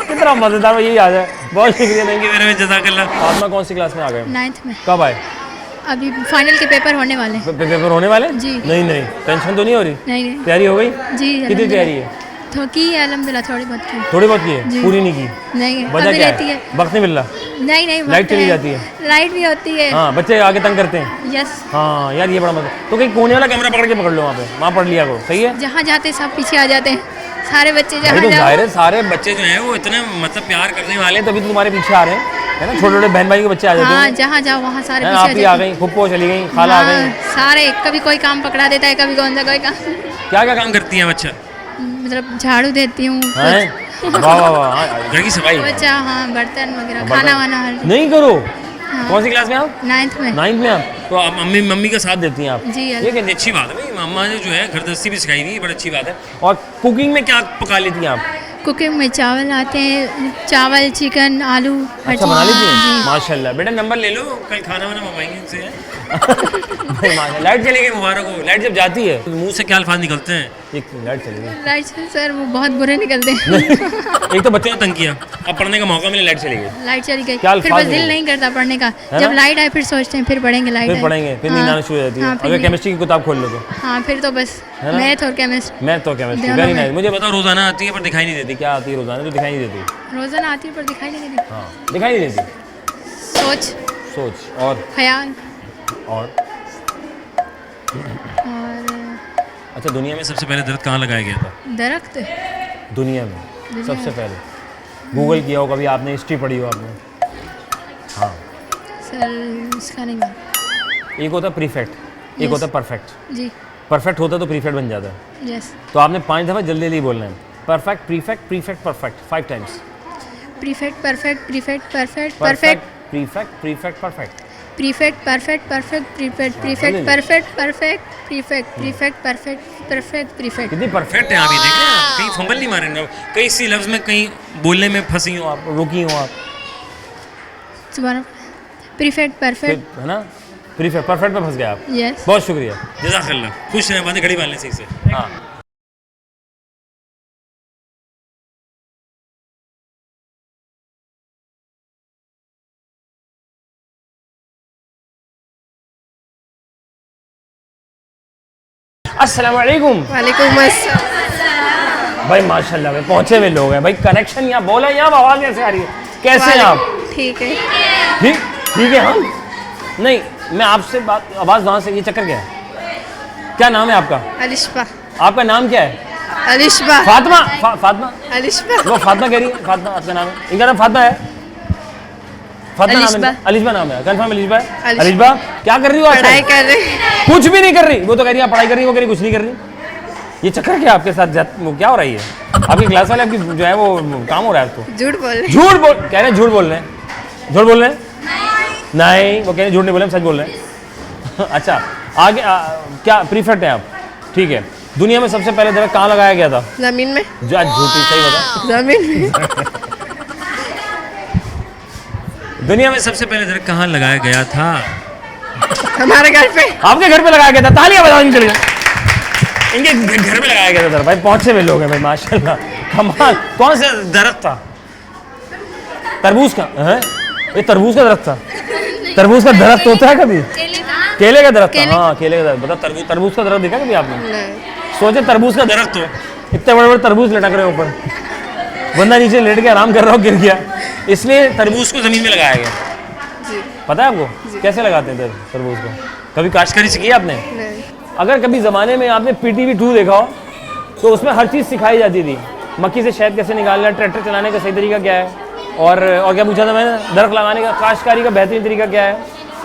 कितना मजेदार, यही याद है। बहुत शुक्रिया, थैंक यू वेरी मच, जज़ाकल्लाह। फातिमा कौन सी क्लास में आ गए? 9th में। कब आए? अभी फाइनल के पेपर होने वाले। पेपर होने वाले? जी। नहीं टेंशन तो नहीं हो रही? नहीं तैयारी हो गई? जी। कितनी तैयारी है? तो की है अल्हम्दुलिल्लाह, थोड़ी बहुत की। थोड़ी बहुत की है, जी। पूरी नहीं की? नहीं वजह अभी क्या रहती है। वक्त नहीं मिल रहा? नहीं लाइट वक्त चली है। जाती है? लाइट भी होती है। हाँ बच्चे आगे तंग करते हैं। यस। हाँ यार ये बड़ा मजा। तो कहीं कोने वाला कैमरा पकड़ के पकड़ लो, वहाँ पढ़ लिया करो, सही है? जहाँ जाते सब पीछे आ जाते हैं, सारे बच्चे अरे जहाँ तो जाहिर जाओ। है सारे बच्चे जो हैं वो इतने मतलब प्यार करने वाले हैं, तभी तो तुम्हारे पीछे आ रहे हैं, है ना? छोटे छोटे बहन भाई के बच्चे आ जाते हाँ हैं। जहाँ जाओ वहाँ सारे हैं, पीछे आप ही आ गई, फुप्पो चली गई, खाला आ हाँ, गई। सारे कभी कोई काम पकड़ा देता है, कभी कौन सा कोई काम। क्या क्या काम करती हैं बच्चा? मतलब झाड़ू देती हूँ हैं? वाह वाह वाह, घर की सफाई बच्चा, हाँ बर्तन वगैरह, बर्तन- खाना वाना हर। नहीं करो। हाँ। कौन सी क्लास में आप? 9th में। 9th में आप? तो आप मम्मी का साथ देती हैं आप? जी, ये कितनी अच्छी बात है भाई, मम्मा ने जो है घर दस्ती भी सिखाई हुई, बड़ी अच्छी बात है। और कुकिंग में क्या पका लेती हैं आप? कुकिंग में चावल आते हैं, चावल, चिकन, आलू, हर अच्छा चीज़। बना लेती हैं? जी। माशाल्लाह। बेटा नंबर ले लो, कल खाना वाना मंगवाएंगे इनसे। भाई माशाल्लाह। लाइट चली गई, मुबारक हो। लाइट जब जाती है तो मुंह से क्या अल्फाज निकलते हैं? एक लाइट चली गई। लाइट से सर वो बहुत बुरे निकलते हैं। एक तो बच्चों ने तंग किया, अब पढ़ने का मौका मिले, लाइट चली गई। लाइट चली गई, क्या फिर अल्फाज बस दिल निकले? नहीं करता पढ़ने का। है जब ना? लाइट आए फिर सोचते हैं फिर पढ़ेंगे, लाइट फिर आए। पढ़ेंगे, फिर नींद हाँ, आना शुरू हो जाती है। हाँ, फिर अगर नींद- केमिस्ट्री की किताब खोल लो तो। हाँ फिर तो बस है ना? मैथ और केमिस्ट। मैं तो केमिस्ट्री, दोनों वेरी में। नाइस। मुझे बताओ रोजाना आती है पर दिखाई नहीं देती, क्या आती है रोजाना तो दिखाई नहीं देती? रोजाना आती है पर दिखाई नहीं देती। हाँ दिखाई नहीं देती। सोच, सोच और ख्याल और और अच्छा दुनिया में सबसे पहले दरख्त कहाँ लगाया गया था? दरख्त। दुनिया में सबसे पहले गूगल किया हो कभी आपने, हिस्ट्री पढ़ी हो आपने? हाँ। सर इसका नहीं मालूम। एक होता है प्रीफेक्ट, एक Yes. होता है परफेक्ट। जी। परफेक्ट होता है तो प्रीफेक्ट बन जाता है। यस। तो आपने 5 दफ़ा जल्दी जल्दी बोलना है। Perfect, prefect, prefect, perfect 5 times. Prefect, perfect, prefect, perfect, perfect, prefect, prefect, perfect. Prefect, perfect, perfect, prefect, prefect, perfect, perfect, prefect, prefect, perfect, perfect, prefect. कितनी परफेक्ट है आप, ये देख रहे हैं आप? कहीं फंबल नहीं मारे ना, कहीं इसी लफ्ज़ में कहीं बोलने में फंसी हो आप, रुकी हो आप, दोबारा। Prefect, perfect. फिर है ना? प्रीफेक्ट, परफेक्ट में फंस गए आप। यस। बहुत शुक्रिया, जज़ाकल्लाह। खुश रहें, बातें घड़ी बांधने सही से। हाँ। अस्सलाम वालेकुम। वालेकुम अस्सलाम। भाई माशाल्लाह भाई पहुंचे हुए लोग हैं भाई, कनेक्शन यहाँ बोला, यहाँ आवाज़ कैसे आ रही है? कैसे हैं आप? ठीक है। ठीक ठीक है। हम नहीं, मैं आपसे बात, आवाज़ वहाँ से, ये चक्कर क्या है? क्या नाम है आपका? अलिशा। आपका नाम क्या है? अलिशबा फातिमा फातिमा अलिशबा वो फातिमा कह रही है, फातिमा आपका नाम है, इनका नाम फातिमा है, फातिमा नाम है, अलिशबा नाम है, कंफर्म अलिशबा है। अलिशबा क्या कर रही हो? पढ़ाई कर रहे। कुछ भी नहीं कर रही, वो तो कह रही है पढ़ाई कर रही, वो कह रही कुछ नहीं कर रही। ये चक्कर क्या आपके साथ क्या हो रही है? आपकी क्लास वाले आपकी जो है वो काम हो रहा है आपको? झूठ बोल रहे। झूठ बोल कह रहे हैं, झूठ बोल रहे हैं, झूठ बोल रहे हैं? नहीं, वो कह रहे हैं झूठ नहीं बोल रहे, हम सच बोल रहे हैं। अच्छा आगे क्या प्रीफेक्ट है आप? ठीक है। दुनिया में सबसे पहले दरख्त कहाँ लगाया गया था? जमीन में। जो आज झूठी, सही बता। जमीन में। दुनिया में सबसे पहले दरख्त कहाँ लगाया गया था? हमारे घर पे। आपके घर पे लगाया गया था? तालियां बजाओ इनके लिए। इनके घर पे लगाया गया था भाई, पहुंचे हुए लोग हैं भाई, माशाल्लाह कमाल। कौन सा दरख्त था? तरबूज का है? ये तरबूज का दरख्त था? तरबूज का दरख्त होता है कभी? केले का दरख्त था। हाँ केले का दरख्त। बता तरबूज का दरख्त देखा कभी आपने? सोचे तरबूज का दरख्त हो, इतने बड़े बड़े तरबूज लटक रहे हैं ऊपर, बंदा नीचे लेट के आराम कर रहा हो, गिर गया, इसलिए तरबूज को जमीन में लगाया गया। पता है आपको कैसे लगाते हैं तरबूज को? कभी काश्तकारी सीखी है आपने? अगर कभी ज़माने में आपने PTV 2 देखा हो तो उसमें हर चीज़ सिखाई जाती थी। मक्खी से शहद कैसे निकालना, ट्रैक्टर चलाने का सही तरीका क्या है, और क्या पूछा था मैंने, दरख्त लगाने का, काश्तकारी का बेहतरीन तरीका क्या है।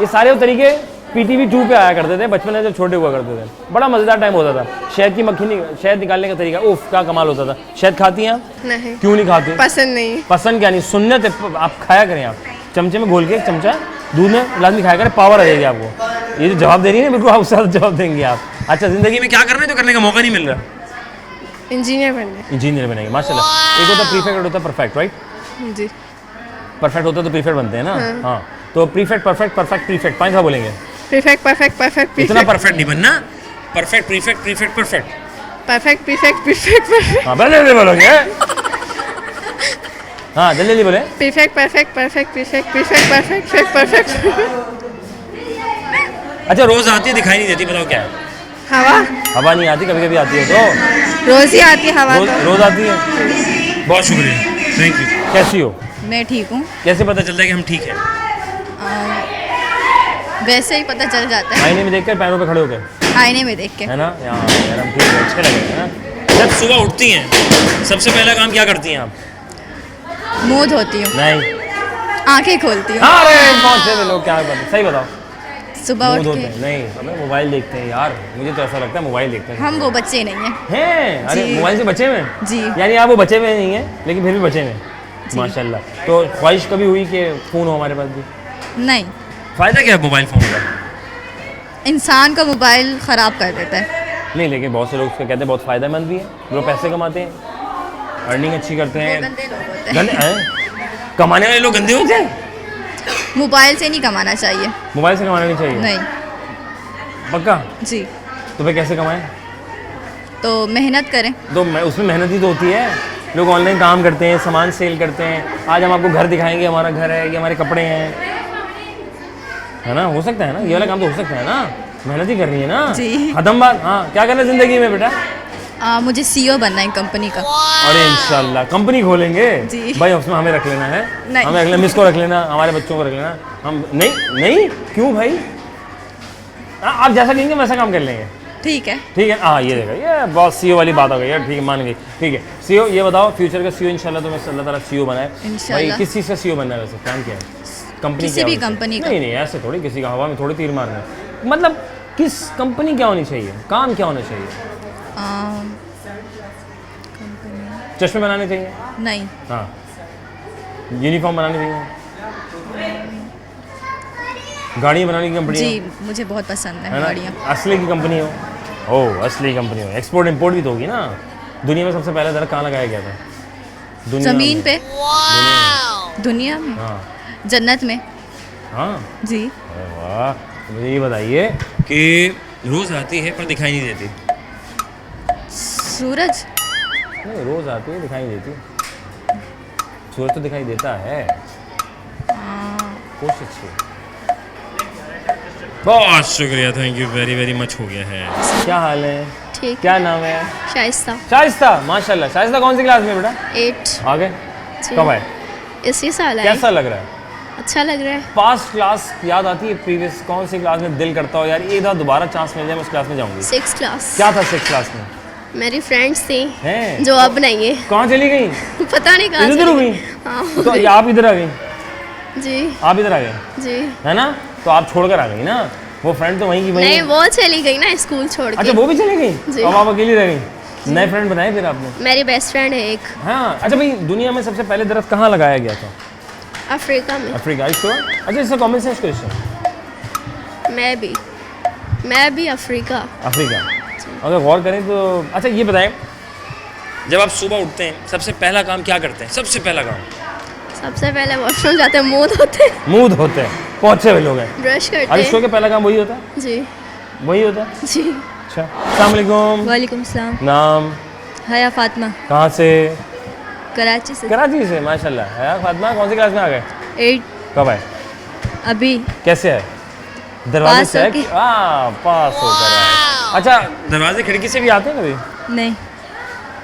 ये सारे तरीके PTV 2 पे आया करते थे बचपन में जब छोटे हुआ करते थे। बड़ा मज़ेदार टाइम होता था। शहद की शहद निकालने का तरीका, उफ क्या कमाल होता था। शहद खाती हैं आप? नहीं। क्यों नहीं खाती? पसंद नहीं। पसंद क्या नहीं, सुन्नत है, आप खाया करें। आप चमचे में घोल के, एक चमचा दूध में लाजमी खाया करें, पावर आ जाएगी आपको। ये जो जवाब दे रही है ना बिल्कुल आप उसका जवाब देंगे आप। अच्छा ज़िंदगी में क्या करना है जो करने का मौका नहीं मिल रहा? इंजीनियर बनना। इंजीनियर बनेंगे, माशाल्लाह। एक होता है प्रीफेक्ट, होता है परफेक्ट, राइट? जी। परफेक्ट होता है तो प्रीफेक्ट बनते हैं ना। हाँ तो प्रीफेक्ट, परफेक्ट, परफेक्ट, प्रीफेक्ट, 5 बार बोलेंगे। प्रीफेक्ट परफेक्ट परफेक्ट इतना परफेक्ट नहीं बनना, perfect, prefect, prefect, perfect. Perfect prefect prefect perfect. हाँ जल्दी बोलोगे। हाँ जल्दी बोले। Prefect perfect perfect prefect prefect perfect perfect. अच्छा रोज आती है, दिखाई नहीं देती, बताओ क्या है? हवा। हवा नहीं आती, कभी कभी आती है तो? रोज ही आती है हवा। रोज आती है। बहुत शुक्रिया, थैंक यू। कैसी हो? मैं ठीक हूँ। कैसे पता चलता है कि हम ठीक हैं? वैसे ही पता चल जाता है, आईने में देखकर, पैरों पे खड़े होकर, आईने में देख के। है ना? यार हम ठीक है, अच्छे लग रहे हैं ना। जब सुबह उठती हैं सबसे पहला काम क्या करती हैं आप? मुँह धोती हूँ, नहीं, आंखें खोलती हूँ। अरे कौन से लोग क्या करते, सही बताओ। सुबह मुंह उठ धोते के। हैं? नहीं, हमें मोबाइल देखते हैं यार, मुझे तो ऐसा लगता है मोबाइल देखते हैं। हम वो बच्चे नहीं हैं। हैं? अरे जी। मोबाइल से बचे हुए हैं? जी। यानी आप वो बचे हुए नहीं हैं लेकिन फिर भी बचे हुए हैं, माशाल्लाह। तो ख्वाहिश कभी हुई कि फ़ोन हो हमारे पास भी? नहीं, फ़ायदा क्या है मोबाइल फ़ोन का? इंसान का मोबाइल ख़राब कर देता है। नहीं, लेकिन बहुत से लोग उसका कहते हैं बहुत फ़ायदेमंद भी है, लोग पैसे कमाते हैं, अर्निंग अच्छी करते हैं। गंदे लोग होते हैं। गंदे हैं? कमाने वाले लोग गंदे होते हैं? मोबाइल से नहीं कमाना चाहिए। मोबाइल से कमाना नहीं चाहिए? नहीं। पक्का? जी। तो फिर कैसे कमाएं? तो मेहनत करें। तो उसमें मेहनत ही तो होती है। लोग ऑनलाइन काम करते हैं, सामान सेल करते हैं। आज हम आपको घर दिखाएंगे, हमारा घर है, ये हमारे कपड़े हैं, है ना? हो सकता है ना, ये वाला काम तो हो सकता है ना, मेहनत ही करनी है ना। जी। खत्म बात। हाँ क्या करना है ज़िंदगी में बेटा? मुझे CEO बनना है कंपनी का। अरे इंशाल्लाह कंपनी खोलेंगे जी। भाई, उसमें हमें रख लेना है। नहीं। हमें रख लेना, मिस को रख लेना, हमारे बच्चों को रख लेना। हम नहीं नहीं क्यों भाई? आप जैसा कहेंगे वैसा काम कर लेंगे। ठीक है। ठीक है। हाँ ये देखो, ये बहुत CEO वाली बात हो गई यार। ठीक है, मान गई। ठीक है CEO, ये बताओ फ्यूचर का CEO इंशाल्लाह तुम्हें अल्लाह ताला CEO बनाए। इंशाल्लाह। भाई किस चीज़ का CEO बनना है वैसे, प्लान क्या है? कंपनी किसी भी कंपनी का। नहीं नहीं ऐसे थोड़ी, किसी का हवा में थोड़ी तीर मारना है। मतलब किस कंपनी क्या होनी चाहिए, काम क्या होना चाहिए? चश्मे बनाने चाहिए? नहीं। हाँ। यूनिफॉर्म बनानी चाहिए? गाड़ियाँ बनाने की कंपनी जी, हो? मुझे बहुत पसंद है है ना? गाड़ियाँ। असली की कंपनी हो? ओह असली कंपनी हो, एक्सपोर्ट इंपोर्ट भी तो होगी ना। दुनिया में सबसे पहला दरख्त कहाँ लगाया गया था? दुनिया ज़मीन में। पे। दुनिया में। हाँ जन्नत में। हाँ। जी। अरे वाह। तो मुझे ये बताइए कि रोज़ आती है पर दिखाई नहीं देती। सूरज। नहीं, रोज़ आती है दिखाई नहीं देती। सूरज तो दिखाई देता है। कोशिश अच्छी। बहुत शुक्रिया, thank you very very much, हो गया है। क्या हाल है? ठीक। क्या नाम है? शाइस्ता। शाइस्ता, माशाल्लाह। शाइस्ता कौन सी क्लास में बेटा? 8। आ गए? जी। कब आए? इसी साल है। कैसा लग रहा है? अच्छा लग रहा है। पास्ट क्लास याद आती है? प्रीवियस कौन सी क्लास में दिल करता हो यार एक बार दोबारा चांस मिल जाए मैं उस क्लास में जाऊंगी? 6th class. क्या था 6th क्लास में? मेरी फ्रेंड्स थी हैं जो अब नहीं है, कहाँ चली गई? पता नहीं कहाँ इधर चली हुई? हाँ तो ये आप इधर आ गई? जी आप इधर आ गए जी। है ना? तो आप छोड़कर आ गई ना, वो फ्रेंड तो वहीं की वहीं। नहीं, वो चली गई ना स्कूल छोड़ अच्छा के। वो भी चली गई? जी। अब आप अकेली रह गई? नए फ्रेंड बनाए फिर आपने? मेरी बेस्ट फ्रेंड है एक, हाँ। अच्छा भाई, दुनिया में सबसे पहले दरख्त कहाँ लगाया गया था? अफ्रीका में। अफ्रीका? श्योर? अच्छा, इसका कॉमन सेंस क्वेश्चन। मैं भी अफ्रीका। अफ्रीका। अगर गौर करें तो अच्छा ये बताएं, जब आप सुबह उठते हैं सबसे पहला काम क्या करते हैं? सबसे पहला काम? सबसे पहले वॉशरूम जाते हैं, मुंह धोते हैं, मुंह धोते हैं, पहुंचे हुए लोग हैं। ब्रश करते अरे शो हैं। के पहला काम वही होता है? जी वही होता है? जी। अच्छा, अस्सलाम वालेकुम। वालेकुम सलाम। नाम? हया फातिमा, कहाँ से? कराची से। कराची से, माशाल्लाह। है फातिमा, कौन सी क्लास में आ गए? 8 कब आए? अभी। कैसे है? दरवाजे पास से? होके। पास होकर आए। अच्छा, दरवाजे खिड़की से भी आते हैं कभी? नहीं,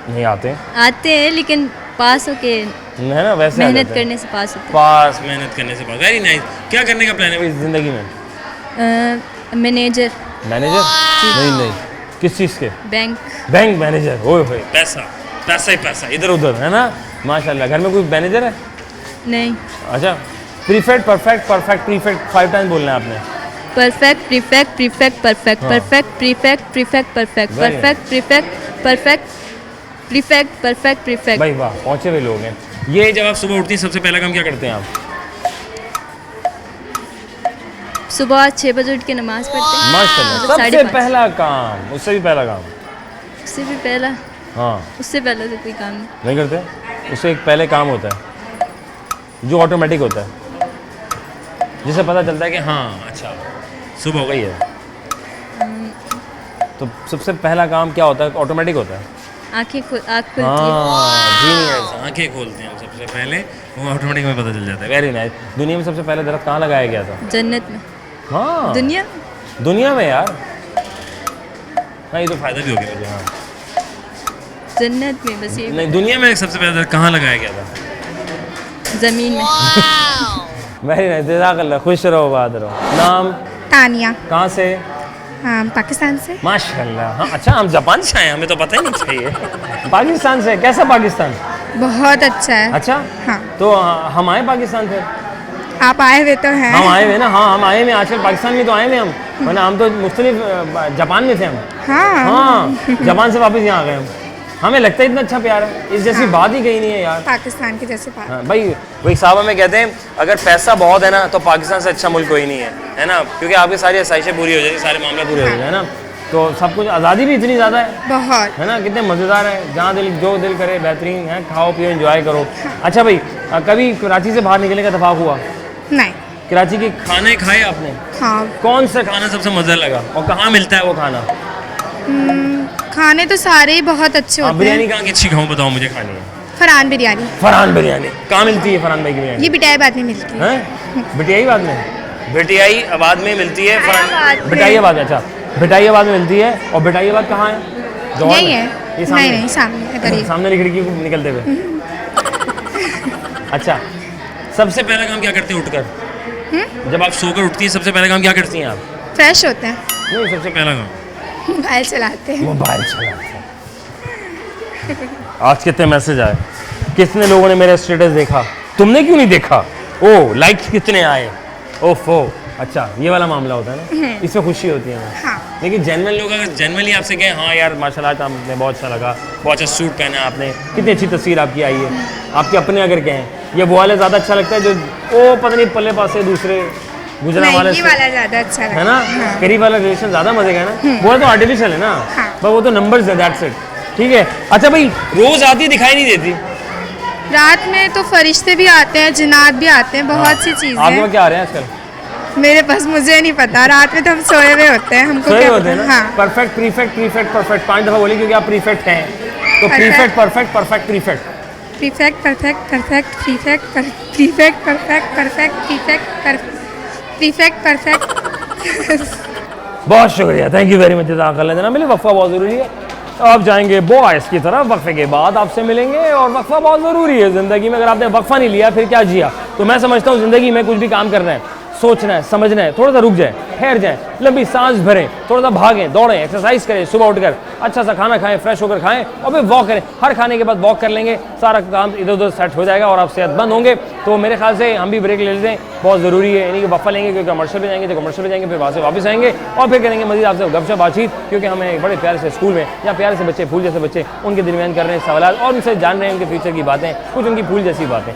नहीं आते आते हैं लेकिन पास होके है ना, वैसे आ मेहनत जाते हैं। करने से पास होते पास, मेहनत करने से पास। Very nice. क्या करने का प्लान है भाई जिंदगी में? हैं। Manager, manager? नहीं नहीं, किस चीज़ के? बैंक। Bank manager? ओए होए, पैसा पैसा ही पैसा, इधर उधर, है ना? माशाल्लाह। घर में कोई मैनेजर है? नहीं, अच्छा, prefect, perfect, perfect, prefect 5 time बोलना है आपने। परफेक्ट, प्रीफेक्ट, प्रीफेक्ट, परफेक्ट, हाँ। Perfect, prefect, prefect, perfect, Very perfect, prefect, perfect, prefect, perfect, prefect. भाई वाह, पहुंचे हुए लोग हैं। ये जब आप सुबह उठती हैं सबसे पहला काम क्या करते हैं आप? सुबह 6 बजे उठ के नमाज पढ़ते हैं। माशाल्लाह, मतलब सबसे 5:30। पहला काम, उससे भी पहला काम? उससे भी पहला, हाँ, उससे पहले तो कोई काम नहीं। नहीं करते? उससे एक पहले काम होता है जो ऑटोमेटिक होता है, जिससे पता चलता है कि हाँ अच्छा सुबह हो गई है। तो सबसे पहला काम क्या होता है? ऑटोमेटिक होता है। आँख खुलती है। हाँ, जीनियस। आंखें खोलते हैं हम सबसे पहले, वो ऑटोमेटिक में पता चल जाता है। Very nice. दुनिया में सबसे पहले दरख्त कहाँ लगाया गया था? जन्नत में। हाँ, दुनिया में यार। हाँ, ये तो फायदा भी हो गया मुझे। हाँ, जन्नत में, बस ये नहीं, दुनिया में सबसे पहले दरख्त कहाँ लगाया गया था? जमीन में। वेरी नाइस, जज़ाकल्लाह। खुश रहो, आबाद रहो। नाम? तानिया। कहाँ से? पाकिस्तान से। माशाल्लाह। हाँ, अच्छा, हम जापान से आए, हमें तो पता ही नहीं चाहिए। पाकिस्तान से? कैसा पाकिस्तान? बहुत अच्छा है। अच्छा। हाँ। तो हम आए पाकिस्तान से? आप आए हुए तो हैं। हम आए हुए ना, हाँ हम आए हुए आजकल पाकिस्तान में तो आए हुए हम, वरना हम तो मुख्तलिफ जापान में थे हम। हाँ। हाँ, जापान से वापस यहाँ आ गए हम। हमें लगता है इतना अच्छा प्यार है, इस जैसी बात ही कहीं नहीं है यार। पाकिस्तान के जैसे बात। हाँ भाई, वही साहबा में कहते हैं अगर पैसा बहुत है ना तो पाकिस्तान से अच्छा मुल्क कोई नहीं है ना? क्योंकि आपकी सारी आसाइशें पूरी हो जाती, सारे मामले पूरे हो जाते हैं ना, तो सब कुछ, आज़ादी भी इतनी ज़्यादा है, बहुत, है ना? कितने मज़ेदार है, जहाँ दिल जो दिल करे बेहतरीन है, खाओ पियो एंजॉय करो। अच्छा भाई, कभी कराची से बाहर निकलने का इत्तेफाक हुआ? नहीं। कराची के खाने खाए आपने? हाँ। कौन सा खाना सबसे मज़ा लगा और कहाँ मिलता है वो खाना? खाने तो सारे ही बहुत अच्छे होते बिरयानी हैं। कहाँ की अच्छी खाऊं, बताओ मुझे खानी है। फरहान बिरयानी। फरहान बिरयानी कहाँ मिलती है? फरहान भाई की बिरयानी ये बिटायाबाद में मिलती है। हैं? बिटियाईबाद में? बिटियाईबाद में मिलती है बिटायाबाद में। बिटाईबाद, अच्छा बिटाईबाद में मिलती है। और बिटाईबाद कहाँ है? जौहर यही में? है। ये सामने? नहीं, सामने इधर ही। सामने वाली खिड़की को निकलते हुए। अच्छा, सबसे पहला काम क्या करते हैं उठकर? जब आप सोकर उठती हैं सबसे पहला काम क्या करती हैं आप? फ्रेश होते हैं, नहीं, सबसे पहला काम मोबाइल चलाते हैं। मोबाइल चलाते हैं। आज कितने मैसेज आए, कितने लोगों ने मेरा स्टेटस देखा, तुमने क्यों नहीं देखा? ओ लाइक्स कितने आए, ओफो। अच्छा, ये वाला मामला होता है ना, इसमें खुशी होती है ना। हाँ। लेकिन जेनवन लोग अगर जेनवनली आपसे कहें हाँ यार माशाल्लाह आज आपने बहुत अच्छा लगा, बहुत अच्छा सूट पहना आपने, कितनी अच्छी तस्वीर आपकी आई है, आपके अपने अगर कहें, ये वो वाला ज़्यादा अच्छा लगता है जो ओ पता नहीं पल्ले पास से दूसरे गुजरा वाले नहीं, ये वाला ज़्यादा अच्छा लगता है ना? हाँ। करीब वाला रिलेशन ज़्यादा मजे का है ना, वो तो आर्टिफिशियल है ना। हाँ। पर वो तो नंबर्स है, दैट्स इट। ठीक है। अच्छा भाई, रोज़ आती दिखाई नहीं देती? रात में तो फरिश्ते भी आते हैं, जिन्नात भी आते हैं, बहुत सी चीज़ें आपके पास हैं। क्या आ रहे हैं आजकल? मेरे पास मुझे नहीं पता, रात में तो हम सोए हुए होते हैं, हमको सही क्या होते हैं पता। ना? हाँ। परफेक्ट, प्रीफेक्ट, प्रीफेक्ट, परफेक्ट 5 दफ़ा बोली क्योंकि आप प्रीफेक्ट हैं, तो prefect, perfect, perfect, prefect. Prefect, perfect, perfect, prefect, prefect, perfect, perfect, prefect, prefect, perfect. बहुत शुक्रिया, थैंक यू वेरी मच। जज़ाकल्लाह। जनाब, मेरे वक्फा बहुत ज़रूरी है। अब जाएंगे बॉयज़ की तरफ, वक्फे के बाद आपसे मिलेंगे। और वक्फा बहुत ज़रूरी है ज़िंदगी में, अगर आपने वक्फा नहीं लिया फिर क्या जिया। तो मैं समझता हूँ ज़िंदगी में कुछ भी काम करना है, सोचना है, समझना है, थोड़ा सा रुक जाए, ठहर जाए, लंबी सांस भरें, थोड़ा सा भागें, दौड़ें, एक्सरसाइज करें, सुबह उठकर अच्छा सा खाना खाएं, फ्रेश होकर खाएं और फिर वॉक करें। हर खाने के बाद वॉक कर लेंगे, सारा काम इधर उधर सेट हो जाएगा और आप सेहतमंद होंगे। तो मेरे ख्याल से हम भी ब्रेक ले लेते हैं, बहुत ज़रूरी है। यानी कि वफ़ा लेंगे क्योंकि कमर्शियल में जाएंगे, तो कमर्शियल में जाएंगे, फिर वहाँ से वापस आएंगे और फिर करेंगे मज़ीद आपसे गपशप बातचीत, क्योंकि हमें एक बड़े प्यारे से स्कूल में या प्यारे से बच्चे, फूल जैसे बच्चे, उनके दरमियान कर रहे हैं सवाल और उनसे जान रहे हैं उनके फ्यूचर की बातें, कुछ उनकी फूल जैसी बातें।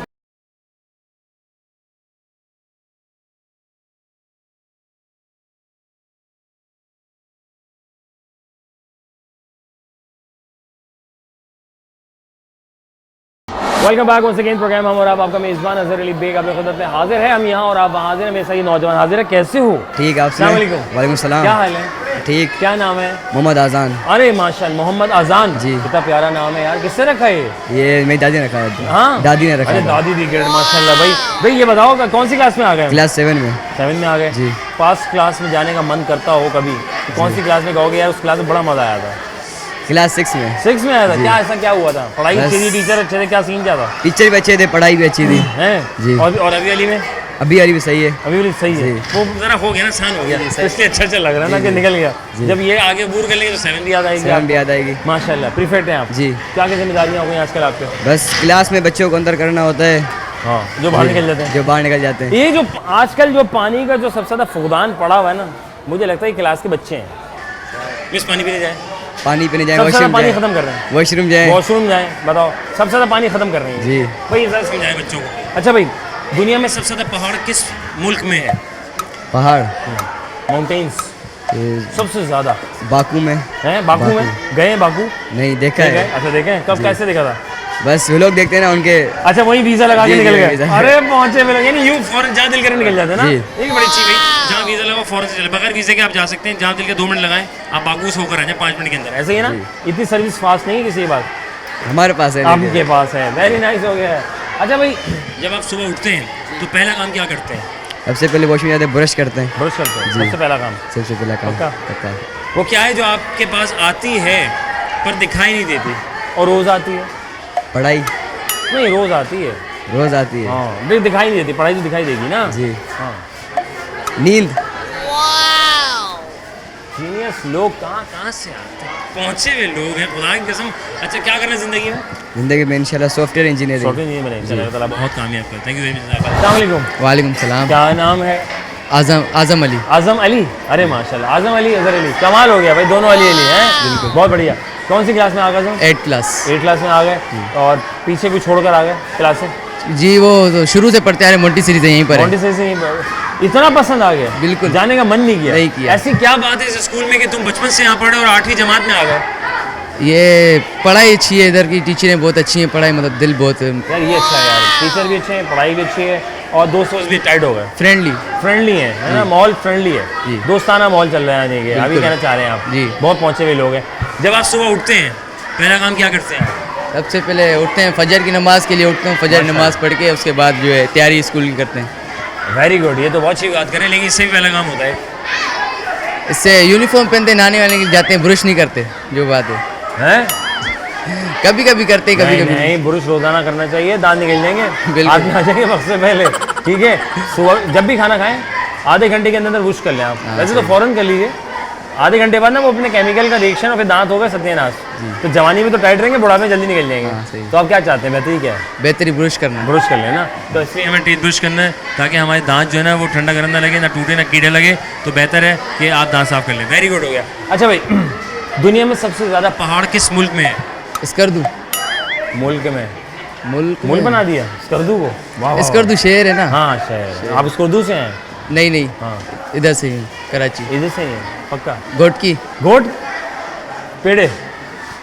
Welcome back once again program हम और आप, आपका मेज़बान अजहर अली बेग आपकी खिदमत में हाजिर है। हम यहाँ और आप हाजिर हैं, मेरे साथ ये नौजवान हाजिर है। कैसे हो? ठीक है, आपसे? वालेकुम सलाम। क्या हाल है? ठीक। क्या नाम है? मोहम्मद आज़ान। अरे माशाल्लाह, मोहम्मद आज़ान जी। कितना प्यारा नाम है यार। किससे रखा है ये मेरी दादी ने रखा है। हाँ, दादी ने रखा है। दादी दी ग्रेड, माशाल्लाह। भाई ये बताओ कौन सी क्लास में आ गए? क्लास 7 में। 7 में आ गए जी। पास क्लास में जाने का मन करता हो कभी? कौन सी क्लास में कहोगे यार उस क्लास में बड़ा मजा आया था? क्लास 6 में। 6 में आया था। क्या ऐसा क्या हुआ था? पढ़ाई अच्छी थी, टीचर अच्छे थे, क्या सीन क्या था? टीचर भी अच्छे थे, पढ़ाई भी अच्छी थी। हैं जी। और अभी वाली में? अभी भी सही है। अभी भी सही है। वो जरा हो गया ना, आसान हो गया, इसलिए अच्छा लग रहा है ना कि निकल गया। जब ये आगे बूर कर लेंगे तो 7 भी याद आएगी। 7 भी याद आएगी। माशाल्लाह, प्रीफेक्ट हैं आप। जी। क्या क्या जिम्मेदारियाँ हो गई आजकल आपके? बस क्लास में बच्चों को अंदर करना होता है। हाँ, जो बाहर निकल जाते हैं। जो बाहर निकल जाते हैं। ये जो आजकल जो पानी का जो सबसे ज़्यादा फुकदान पड़ा हुआ है ना, मुझे लगता है क्लास के बच्चे हैं। मिस पानी पीने जाए, पानी पीने जाए, सबसे ज़्यादा वॉशरूम पानी जाए, खत्म कर रहे हैं। वॉशरूम जाए, वॉशरूम जाए, बताओ सबसे ज़्यादा पानी खत्म कर रहे हैं। जी। भाई ज़रा समझाएं बच्चों को। अच्छा भाई, दुनिया में सबसे ज़्यादा पहाड़ किस मुल्क में है? पहाड़ माउंटेन्स ये सबसे ज़्यादा बाकू में हैं। बाकू में गए हैं? बाकू नहीं देखा गए? है। अच्छा, देखें कब, कैसे देखा था? बस वो लोग देखते हैं ना उनके। अच्छा, वही वीज़ा लगा के जी, निकल जी, गए? वीज़ा। अरे पहुंचे भी लोग, यानी यूँ फौरन जहाँ दिल करे निकल जाते हैं ना। जी। ये भी बड़ी अच्छी भाई, जहाँ वीज़ा लगा फौरन से चले, बगैर वीज़े के आप जा सकते हैं, जहाँ दिल के 2 मिनट लगाएं आप बाकू से होकर आ जाए 5 मिनट के अंदर। ऐसे ही है ना? इतनी सर्विस फास्ट नहीं है किसी बात हमारे पास है। आपके पास है। वेरी नाइस हो गया है। अच्छा भाई, जब आप सुबह उठते हैं तो पहला काम क्या करते हैं? सबसे पहले वॉशरूम जाते हैं, ब्रश करते हैं। ब्रश करते हैं, जी। सबसे पहला काम। सबसे पहला काम पक्का? पक्का। वो क्या है जो आपके पास आती है पर दिखाई नहीं देती और रोज़ आती है? पढ़ाई नहीं, रोज़ आती है। रोज आती है। हाँ, नहीं दिखाई नहीं देती, पढ़ाई तो दिखाई देगी ना। जी। हाँ। नींद। जीनियस लोग कहाँ से आते हैं, पहुँचे हुए लोग हैं, खुदा की कसम। अच्छा, क्या करना है ज़िंदगी में? जिंदगी में इंशाल्लाह सॉफ्टवेयर इंजीनियरिंग। सॉफ्टवेयर इंजीनियर बने, इंशाल्लाह ताला बहुत कामयाब करें। Thank you very much. अस्सलाम वालेकुम। वालेकुम सलाम। क्या नाम है? आज़म अली। आज़म अली। अरे माशाल्लाह, आज़म अली, अजहर अली, कमाल हो गया भाई, दोनों अली अली हैं। बिल्कुल, बहुत बढ़िया। कौन सी क्लास में आ गए? 8 क्लास। 8 क्लास में आ गए और पीछे भी छोड़कर आ गए क्लास से? जी, वो तो शुरू से पढ़ते आ रहे, मोंटेसरी से यहीं पर है। मोंटेसरी से नहीं, इतना पसंद आ गया? बिल्कुल। जाने का मन नहीं किया? नहीं किया। ऐसी क्या बात है इस स्कूल में कि तुम बचपन से यहाँ पढ़े और 8वीं जमात में आ गए? ये पढ़ाई अच्छी है, इधर की टीचरें बहुत अच्छी हैं, पढ़ाई मतलब दिल बहुत यार ये अच्छा है यार, टीचर भी अच्छे हैं, पढ़ाई भी अच्छी है और दोस्त भी टाइट हो गए, फ्रेंडली है ना? माहौल फ्रेंडली है, जी। दोस्ताना माहौल चल रहा है आने के, अभी बिल्कुल। कहना चाह रहे हैं आप? जी। बहुत पहुँचे हुए लोग हैं। जब आप सुबह उठते हैं पहला काम क्या करते हैं? सबसे पहले उठते हैं, फजर की नमाज़ के लिए उठते हैं, फजर नमाज़ पढ़ के उसके बाद जो है तैयारी स्कूल की करते हैं। वेरी गुड, ये तो बहुत अच्छी बात करें, लेकिन इससे भी पहला काम होता है? इससे यूनिफॉर्म पहनते नहाने वाले के जाते हैं, ब्रश नहीं करते, जो बात है। कभी कभी करते, कभी कभी नहीं, ब्रश रोजाना करना चाहिए, दांत निकल जाएंगे, बिल्कुल। हाथ में आ जाएंगे वक्त से पहले। ठीक है, सुबह जब भी खाना खाएं आधे घंटे के अंदर ब्रश कर लें आप। वैसे तो फौरन कर लीजिए, आधे घंटे बाद ना वो अपने केमिकल का रिएक्शन और फिर दांत हो गए सत्यानाश। तो जवानी में तो टाइट रहेंगे, बुढ़ापे में जल्दी निकल जाएंगे। तो आप क्या चाहते हैं, बेहतरी क्या है? बेहतरी ब्रश करना, ब्रश कर लेना। तो इसलिए हमें टीथ ब्रश करना है ताकि हमारे दांत जो है ना वो ठंडा गर्म ना लगे, ना टूटे, ना कीड़े लगे। तो बेहतर है कि आप दांत साफ कर लें। वेरी गुड हो गया। अच्छा भाई, दुनिया में सबसे ज़्यादा पहाड़ किस मुल्क में है? स्कर्दू। मुल्क में? मुल्क बना दिया स्कर्दू को? वाह। स्कर्दू शहर है ना? हाँ शहर। आप स्कर्दू से हैं? नहीं, हाँ, इधर से ही, कराची। इधर से ही है पक्का? घोटकी। पेड़े,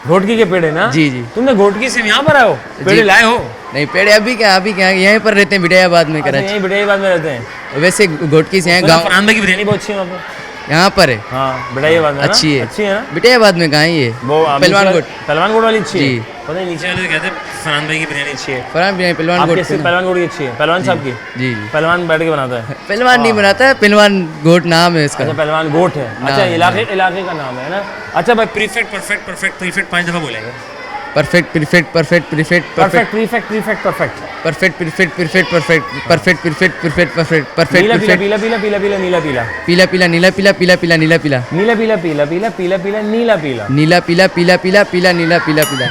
घोटकी के पेड़े ना? जी जी। तुमने घोटकी से यहाँ पर आए हो, पेड़े लाए हो? नहीं, पेड़े अभी क्या यहीं पर रहते हैं, बिटायाबाद में, कराची। यहीं बिटायाबाद में रहते हैं? वैसे घोटकी से हैं, गाँव फरहान भाई की बिरयानी बहुत अच्छी है वहाँ पे। यहाँ पर है। हाँ, बिटायाबाद में अच्छी है, अच्छी है ना? बिटायाबाद में कहाँ है ये? वो पहलवान कोट। पहलवान कोट वाली अच्छी है? जी। पता नहीं, नीचे वाले कहते हैं फरहान भाई की बिरयानी अच्छी है। पहलवान आप कोट। कैसे पहलवान कोट की अच्छी है? पहलवान साहब की? जी। पहलवान बैठ के बनाता है? पहलवान नहीं बनाता है, पहलवान गोट नाम है इसका। अच्छा, पहलवान गोट है। अच्छा, नाम है। इलाके का नाम है ना? अच्छा भाई, प्रीफेक्ट, परफेक्ट, 5 दफ़ा बोलेंगे। Perfect prefect perfect prefect perfect prefect prefect perfect perfect prefect prefect perfect perfect prefect prefect perfect perfect पीला पीला पीला पीला पीला पीला नीला पीला पीला पीला नीला पीला पीला पीला नीला पीला नीला पीला पीला पीला पीला पीला नीला पीला नीला पीला पीला पीला पीला नीला पीला पीला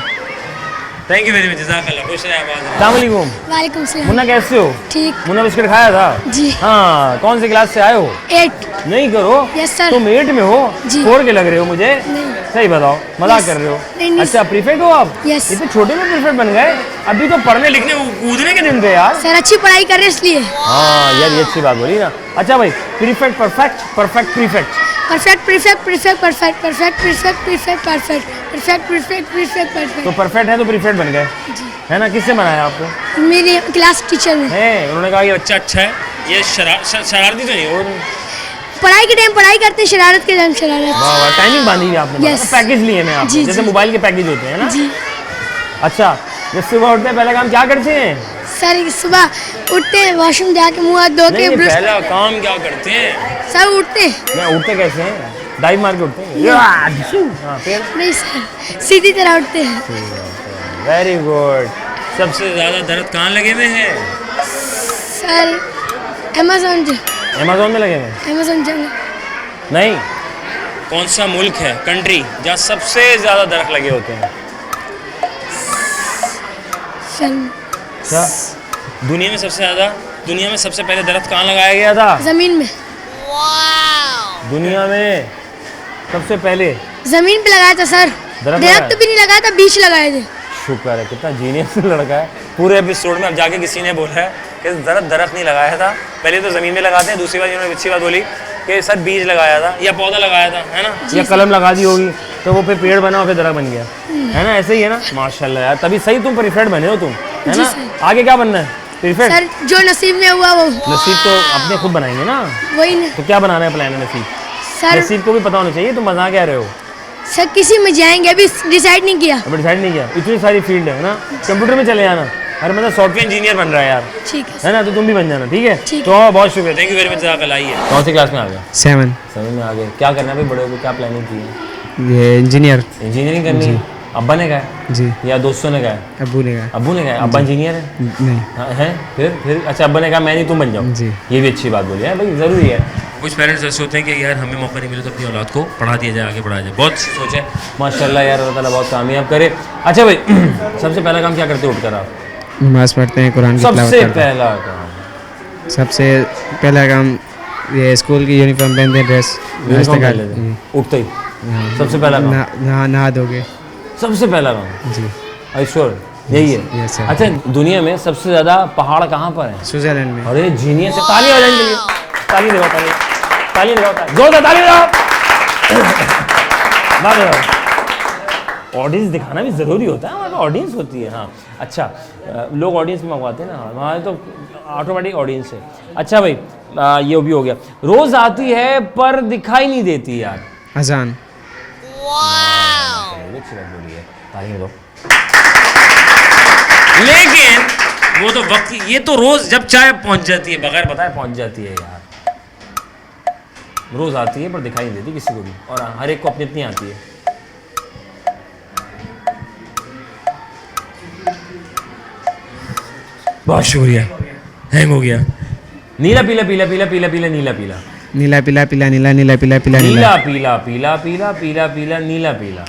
थैंक यू वेरी मच जज़ाकल्लाह खुश रहे आबाद अस्सलाम वालेकुम वालेकुम सलाम। मुन्ना कैसे हो ठीक। मुन्ना बिस्किट खाया था जी। हाँ कौन सी क्लास से आए हो 8। नहीं करो Yes, sir। तुम 8 में हो जी। 4 के लग रहे हो मुझे नहीं। सही बताओ मजाक Yes। कर रहे हो नहीं, नहीं। अच्छा प्रीफेक्ट हो आप Yes। इतने छोटे में प्रीफेक्ट बन गए अभी तो पढ़ने लिखने कूदने के दिन थे यार सर अच्छी पढ़ाई कर रहे हैं इसलिए। हाँ यार ये अच्छी बात बोली ना अच्छा भाई prefect perfect perfect prefect perfect prefect prefect perfect perfect prefect prefect perfect perfect prefect prefect तो परफेक्ट। परफेक्ट है तो प्रीफेक्ट बन गए है ना किससे बनाया आपको मेरे क्लास टीचर ने। है उन्होंने कहा ये बच्चा अच्छा है ये शरारती तो नहीं और पढ़ाई के टाइम पढ़ाई करते हैं, शरारत के टाइम शरारत। वाह वाह टाइमिंग बांधी है आपने Yes। पैकेज लिए हैं आपने जी, जैसे जी। मोबाइल के पैकेज होते हैं ना जी अच्छा जब सुबह उठते हैं पहला काम क्या करते हैं सर सुबह उठते हैं वॉशरूम जाके मुंह हाथ धो के नहीं ब्रश। पहला काम क्या करते हैं सर उठते हैं। मैं उठते कैसे हैं डाइव मार के उठते हैं हाँ फिर नहीं सर सीधी तरह उठते हैं। वेरी गुड सबसे ज्यादा दर्द कहाँ लगे हुए हैं सर अमेजोन अमेज़न में लगे हुए अमेजोन जंगल। नहीं कौन सा मुल्क है कंट्री जहाँ सबसे ज्यादा दर्द लगे होते हैं सर अच्छा दुनिया में सबसे पहले दरख्त कहाँ लगाया गया था जमीन में दुनिया में सबसे पहले जमीन पे लगाया था सर। दरख्त दरख्त भी नहीं लगाया था बीच लगाए थे। शुक्र है कितना जीनियस लड़का है पूरे एपिसोड में अब जाके किसी ने बोला है कि दरख्त नहीं लगाया था पहले तो ज़मीन में लगाते हैं दूसरी बात इन्होंने अच्छी बात बोली कि सर बीज लगाया था या पौधा लगाया था है ना या कलम लगा दी होगी तो वो फिर पेड़ बना और फिर दरख्त बन गया है ना ऐसे ही है ना माशाल्लाह यार तभी सही तुम परफेक्ट बने हो तुम है ना आगे क्या बनना है परफेक्ट सर जो नसीब में हुआ वो नसीब तो अपने खुद बनाएंगे ना वही ना तो क्या बनाना है प्लान है नसीब सर। नसीब को भी पता होना चाहिए तुम मजा कह रहे हो सर किसी में जाएंगे अभी डिसाइड नहीं किया। अभी डिसाइड नहीं किया इतनी सारी फील्ड है ना कंप्यूटर में चले जाना अरे मतलब सॉफ्टवेयर इंजीनियर बन रहा है यार ठीक है ना तो तुम भी बन जाना ठीक है ठीक तो बहुत शुक्रिया थैंक यू वेरी मच कल आई है कौन सी क्लास में आ गए 7 में आ गए क्या करना है भाई बड़े को क्या प्लानिंग की है ये इंजीनियर इंजीनियरिंग करनी है अब्बा ने कहा जी या दोस्तों ने कहा अबू ने कहा अब्बू ने कहा अब्बा इंजीनियर है नहीं हाँ, है फिर अच्छा अब्बा ने कहा मैं नहीं तुम बन जाओ जी। ये भी अच्छी बात बोली है भाई ज़रूरी है कुछ पेरेंट्स ऐसे होते हैं कि यार हमें मौका नहीं मिले तो अपनी औलाद को पढ़ा दिया जाए आगे पढ़ाया जाए बहुत अच्छी सोच है माशाल्लाह यार अल्लाह ताला बहुत कामयाब करे अच्छा भाई सबसे पहला काम क्या करते हो उठकर आप नमाज पढ़ते हैं कुरान की तिलावत सबसे करते हैं पहला काम सबसे पहला काम ये स्कूल की यूनिफॉर्म पहनते हैं ड्रेस यूनिफॉर्म पहन लेते हैं, उठते ही सबसे पहला काम नहा धोगे सबसे पहला काम जी ऐश्वर यही है Yes, sir। अच्छा दुनिया में सबसे ज्यादा पहाड़ कहाँ पर है स्विट्जरलैंड में अरे जीनियस है ताली हो जाने के लिए ताली लगाओ ताली लगाओ जोरदार ताली लगाओ ऑडियंस दिखाना भी ज़रूरी होता है हमारे ऑडियंस होती है हाँ अच्छा लोग ऑडियंस में मंगवाते हैं ना हमारे तो ऑटोमेटिक ऑडियंस है अच्छा भाई ये भी हो गया रोज़ आती है पर दिखाई नहीं देती यार अजान लेकिन वो तो वक्त ये तो रोज जब चाय पहुंच जाती है बगैर बताए पहुंच जाती है यार रोज आती है पर दिखाई नहीं देती किसी को भी और हर एक को अपनी अपनी आती है बहुत शुक्रिया हैंग हो गया नीला पीला पीला पीला पीला पीला नीला पीला नीला पीला पीला नीला नीला पीला पीला नीला पीला पीला पीला पीला पीला नीला पीला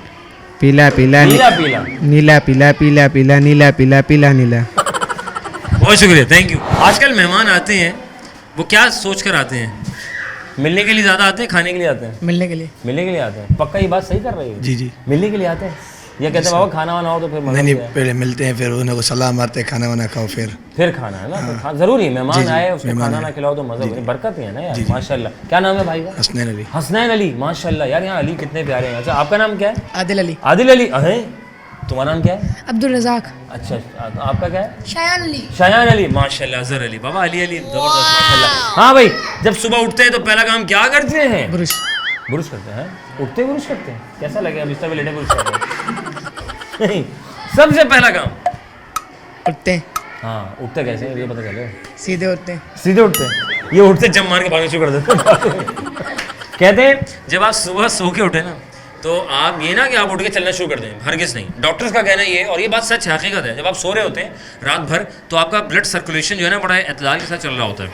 पीला पीला नीला पीला नीला पीला पीला पीला नीला पीला पीला नीला बहुत शुक्रिया थैंक यू आजकल मेहमान आते हैं वो क्या सोच कर आते हैं मिलने के लिए ज़्यादा आते हैं खाने के लिए आते हैं मिलने के लिए आते हैं पक्का ये बात सही कर रहे हो जी जी मिलने के लिए आते हैं या कहते हैं बाबा खाना वाना हो तो फिर मजा नहीं आता है। पहले मिलते हैं फिर उन्हें को सलाह मारते हैं खाना वाना खाओ फिर खाना है ना तो खा जरूरी है मेहमान जी, आए उसको मेहमान खाना ना आए। खिलाओ तो मजा बरकत ही है ना यार माशाल्लाह क्या नाम है भाई का हसनैन अली हसनैन अली माशाल्लाह यार यहाँ अली कितने प्यारे हैं अच्छा आपका नाम क्या है आदिल अली आदिल अली अहे तुम्हारा नाम क्या है अब्दुल रजाक अच्छा तो आपका क्या है शायान अली शायान अली माशाल्लाह अजहर अली बाबा अली अली जबरदस्त माशाल्लाह हाँ भाई जब सुबह उठते हैं तो पहला काम क्या करते हैं बुरुश करते हैं उठते ही बुरुश करते हैं कैसा लगेगा बिस्तर पे लेटे बुरुश करते हैं नहीं सबसे पहला काम उठते हाँ उठते कैसे हैं ये पता चले सीधे उठते सीधे उठते हैं ये उठते जम मार के भागना शुरू कर देते हैं कहते हैं जब आप सुबह सो के उठे ना तो आप ये ना कि आप उठ के चलना शुरू कर दें, हरगिज़ नहीं। डॉक्टर्स का कहना ये है, और ये बात सच है, हकीकत है, जब आप सो रहे होते हैं रात भर तो आपका ब्लड सर्कुलेशन जो है ना बड़ा एतदाल के साथ चल रहा होता है।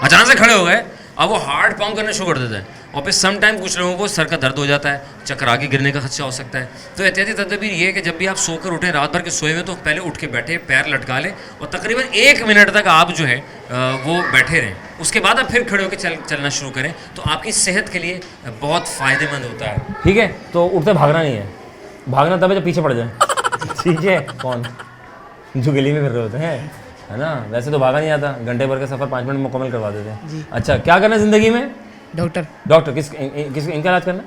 अचानक से खड़े हो गए, अब वो हार्ट पंप करना शुरू कर देता है, और फिर सम टाइम कुछ लोगों को सर का दर्द हो जाता है, चक्कर आगे गिरने का खदशा हो सकता है। तो एहतियाती तदबीर ये है कि जब भी आप सोकर उठें, रात भर के सोए हुए, तो पहले उठ के बैठे, पैर लटका लें और तकरीबन 1 मिनट तक आप जो है वो बैठे रहें। उसके बाद आप फिर खड़े होकर चलना शुरू करें, तो आपकी सेहत के लिए बहुत फ़ायदेमंद होता है। ठीक है, तो उठते भागना नहीं है, भागना तब है जब पीछे पड़ जाए। ठीक है, कौन जो गली में फिर रहे होते हैं, है ना, वैसे तो भागा नहीं आता, घंटे भर का सफ़र 5 मिनट में मुकम्मल करवा देते हैं। अच्छा, क्या करना है ज़िंदगी में? डॉक्टर किस इनका इलाज करना?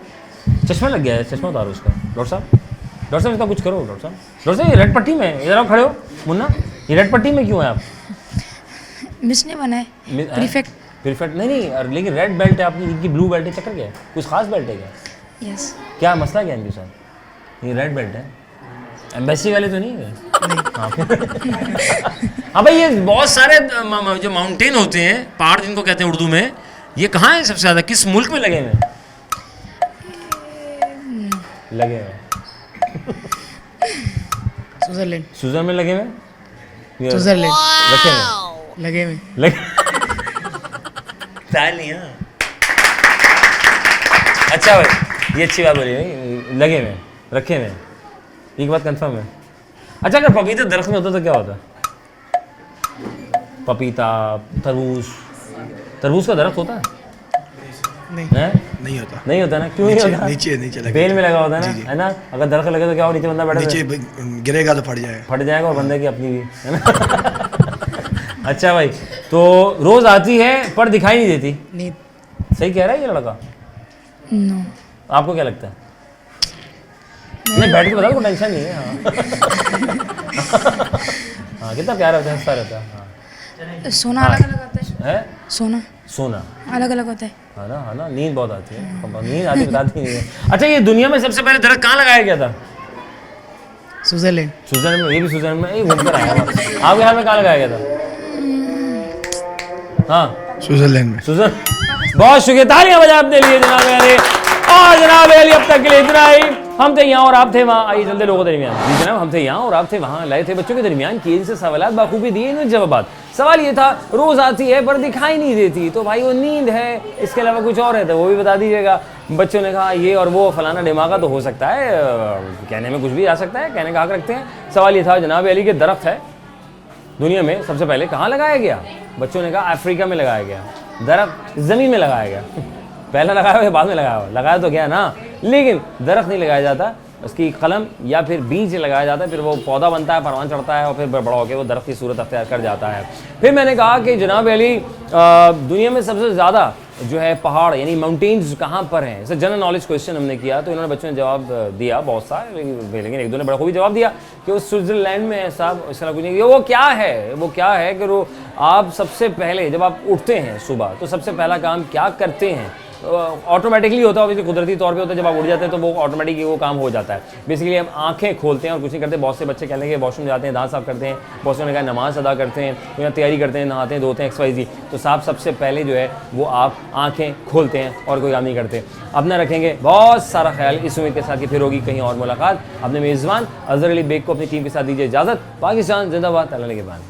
चश्मा लग गया है, चश्मा उतारो उसका। डॉक्टर साहब इसका कुछ करो। डॉक्टर साहब ये रेड पट्टी में, इधर आप खड़े हो मुन्ना, ये रेड पट्टी में क्यों है आप? मिस ने बना है प्रीफेक्ट नहीं, लेकिन रेड बेल्ट है आपकी, इनकी ब्लू बेल्ट है, चक्कर क्या है? कुछ खास बेल्ट है क्या? यस। क्या मसला क्या है इनके साथ? ये रेड बेल्ट है, एम्बेसी वाले तो नहीं है? हाँ भाई, ये बहुत सारे जो माउंटेन होते हैं, पहाड़ जिनको कहते हैं उर्दू में, ये कहाँ है सबसे ज़्यादा, किस मुल्क में लगे हुए हैं? लगे हुए स्विट्जरलैंड में लगे हुए, लगे हुए तालियां। अच्छा भाई, ये अच्छी बात बोली भाई, लगे हुए रखे हुए, एक बात कंफर्म है। अच्छा, अगर पपीता दरख्त में होता तो क्या होता? पपीता, तरबूज का दरख्त होता है? नहीं होता ना? क्यों नहीं होता? नीचे बेल में लगा होता है ना, है ना? अगर दरख्त लगे तो क्या हो, नीचे बंदा बैठा, नीचे गिरेगा तो फट जाएगा और बंदे की अपनी भी, है ना? अच्छा भाई, तो रोज आती है पर दिखाई नहीं देती नींद, सही कह रहा है ये लड़का? नो। आपको क्या लगता है? नहीं, बैठ के बता दो, टेंशन नहीं है। हाँ, कितना प्यारा होता है, हंसता रहता है। सोना अलग अलग होता है? सोना अलग अलग होता है ना, नींद बहुत आती है, नींद आती बताती नहीं है। अच्छा, ये दुनिया में सबसे पहले दरख्त कहाँ लगाया गया था? स्विट्जरलैंड में, ये भी स्विट्जरलैंड में, ये घूमकर आया। आपके ख्याल में कहाँ लगाया गया था? हाँ, स्विट्जरलैंड में। बहुत शुक्रिया, तालियां बजा अपने लिए जनाब अली। और जनाब अली, अब तक के लिए इतना ही। हम थे यहाँ और आप थे वहाँ, आइए चलते लोगों के दरमियान। जी जनाब, हम थे यहाँ और आप थे वहाँ, लाए थे बच्चों के दरमियान किए इनसे सवाल, बाखूबी दिए इन्हें जवाब। सवाल ये था, रोज़ आती है पर दिखाई नहीं देती, तो भाई वो नींद है, इसके अलावा कुछ और है तो वो भी बता दीजिएगा। बच्चों ने कहा ये और वो फलाना दिमागा तो हो सकता है, कहने में कुछ भी आ सकता है, कहने का हक रखते हैं। सवाल ये था, जनाब अली के दरख्त है दुनिया में सबसे पहले कहाँ लगाया गया? बच्चों ने कहा अफ्रीका में लगाया गया। दरख्त ज़मीन में लगाया गया, पहला लगाया हुआ बाद में लगाया तो गया ना, लेकिन दरख्त नहीं लगाया जाता, उसकी कलम या फिर बीज लगाया जाता है, फिर वो पौधा बनता है, परवान चढ़ता है और फिर बड़ा होकर वो दरख्त की सूरत अख्तियार कर जाता है। फिर मैंने कहा कि जनाब अली, दुनिया में सबसे ज़्यादा जो है पहाड़ यानी माउंटेन्स कहाँ पर हैं? इसे जनरल नॉलेज क्वेश्चन हमने किया, तो इन्होंने बच्चों ने जवाब दिया बहुत सारे, लेकिन एक दो ने बड़ा खूबी जवाब दिया कि वो स्विट्ज़रलैंड में है साहब, इस तरह कुछ नहीं। वो क्या है कि वो आप सबसे पहले जब आप उठते हैं सुबह, तो सबसे पहला काम क्या करते हैं? ऑटोमेटिकली होता है, कुदरती तौर पे होता है, जब आप उठ जाते हैं तो वो ऑटोमेटिकली वो काम हो जाता है। बेसिकली हम आंखें खोलते हैं और कुछ नहीं करते। बहुत से बच्चे कह लेंगे वॉशरूम जाते हैं, दांत साफ करते हैं, बहुत से ने कहा नमाज अदा करते हैं, या तैयारी करते हैं, नहाते हैं, धोते हैं, XYZ। तो साहब सबसे पहले जो है वो आप आंखें खोलते हैं और कोई काम नहीं करते। अपना रखेंगे बहुत सारा ख्याल, इस उम्मीद के साथ कि फिर होगी कहीं और मुलाकात। अपने मेज़बान अज़हर अली बेग को अपनी टीम के साथ दीजिए इजाज़त। पाकिस्तान जिंदाबाद, अल्लाह के बाद।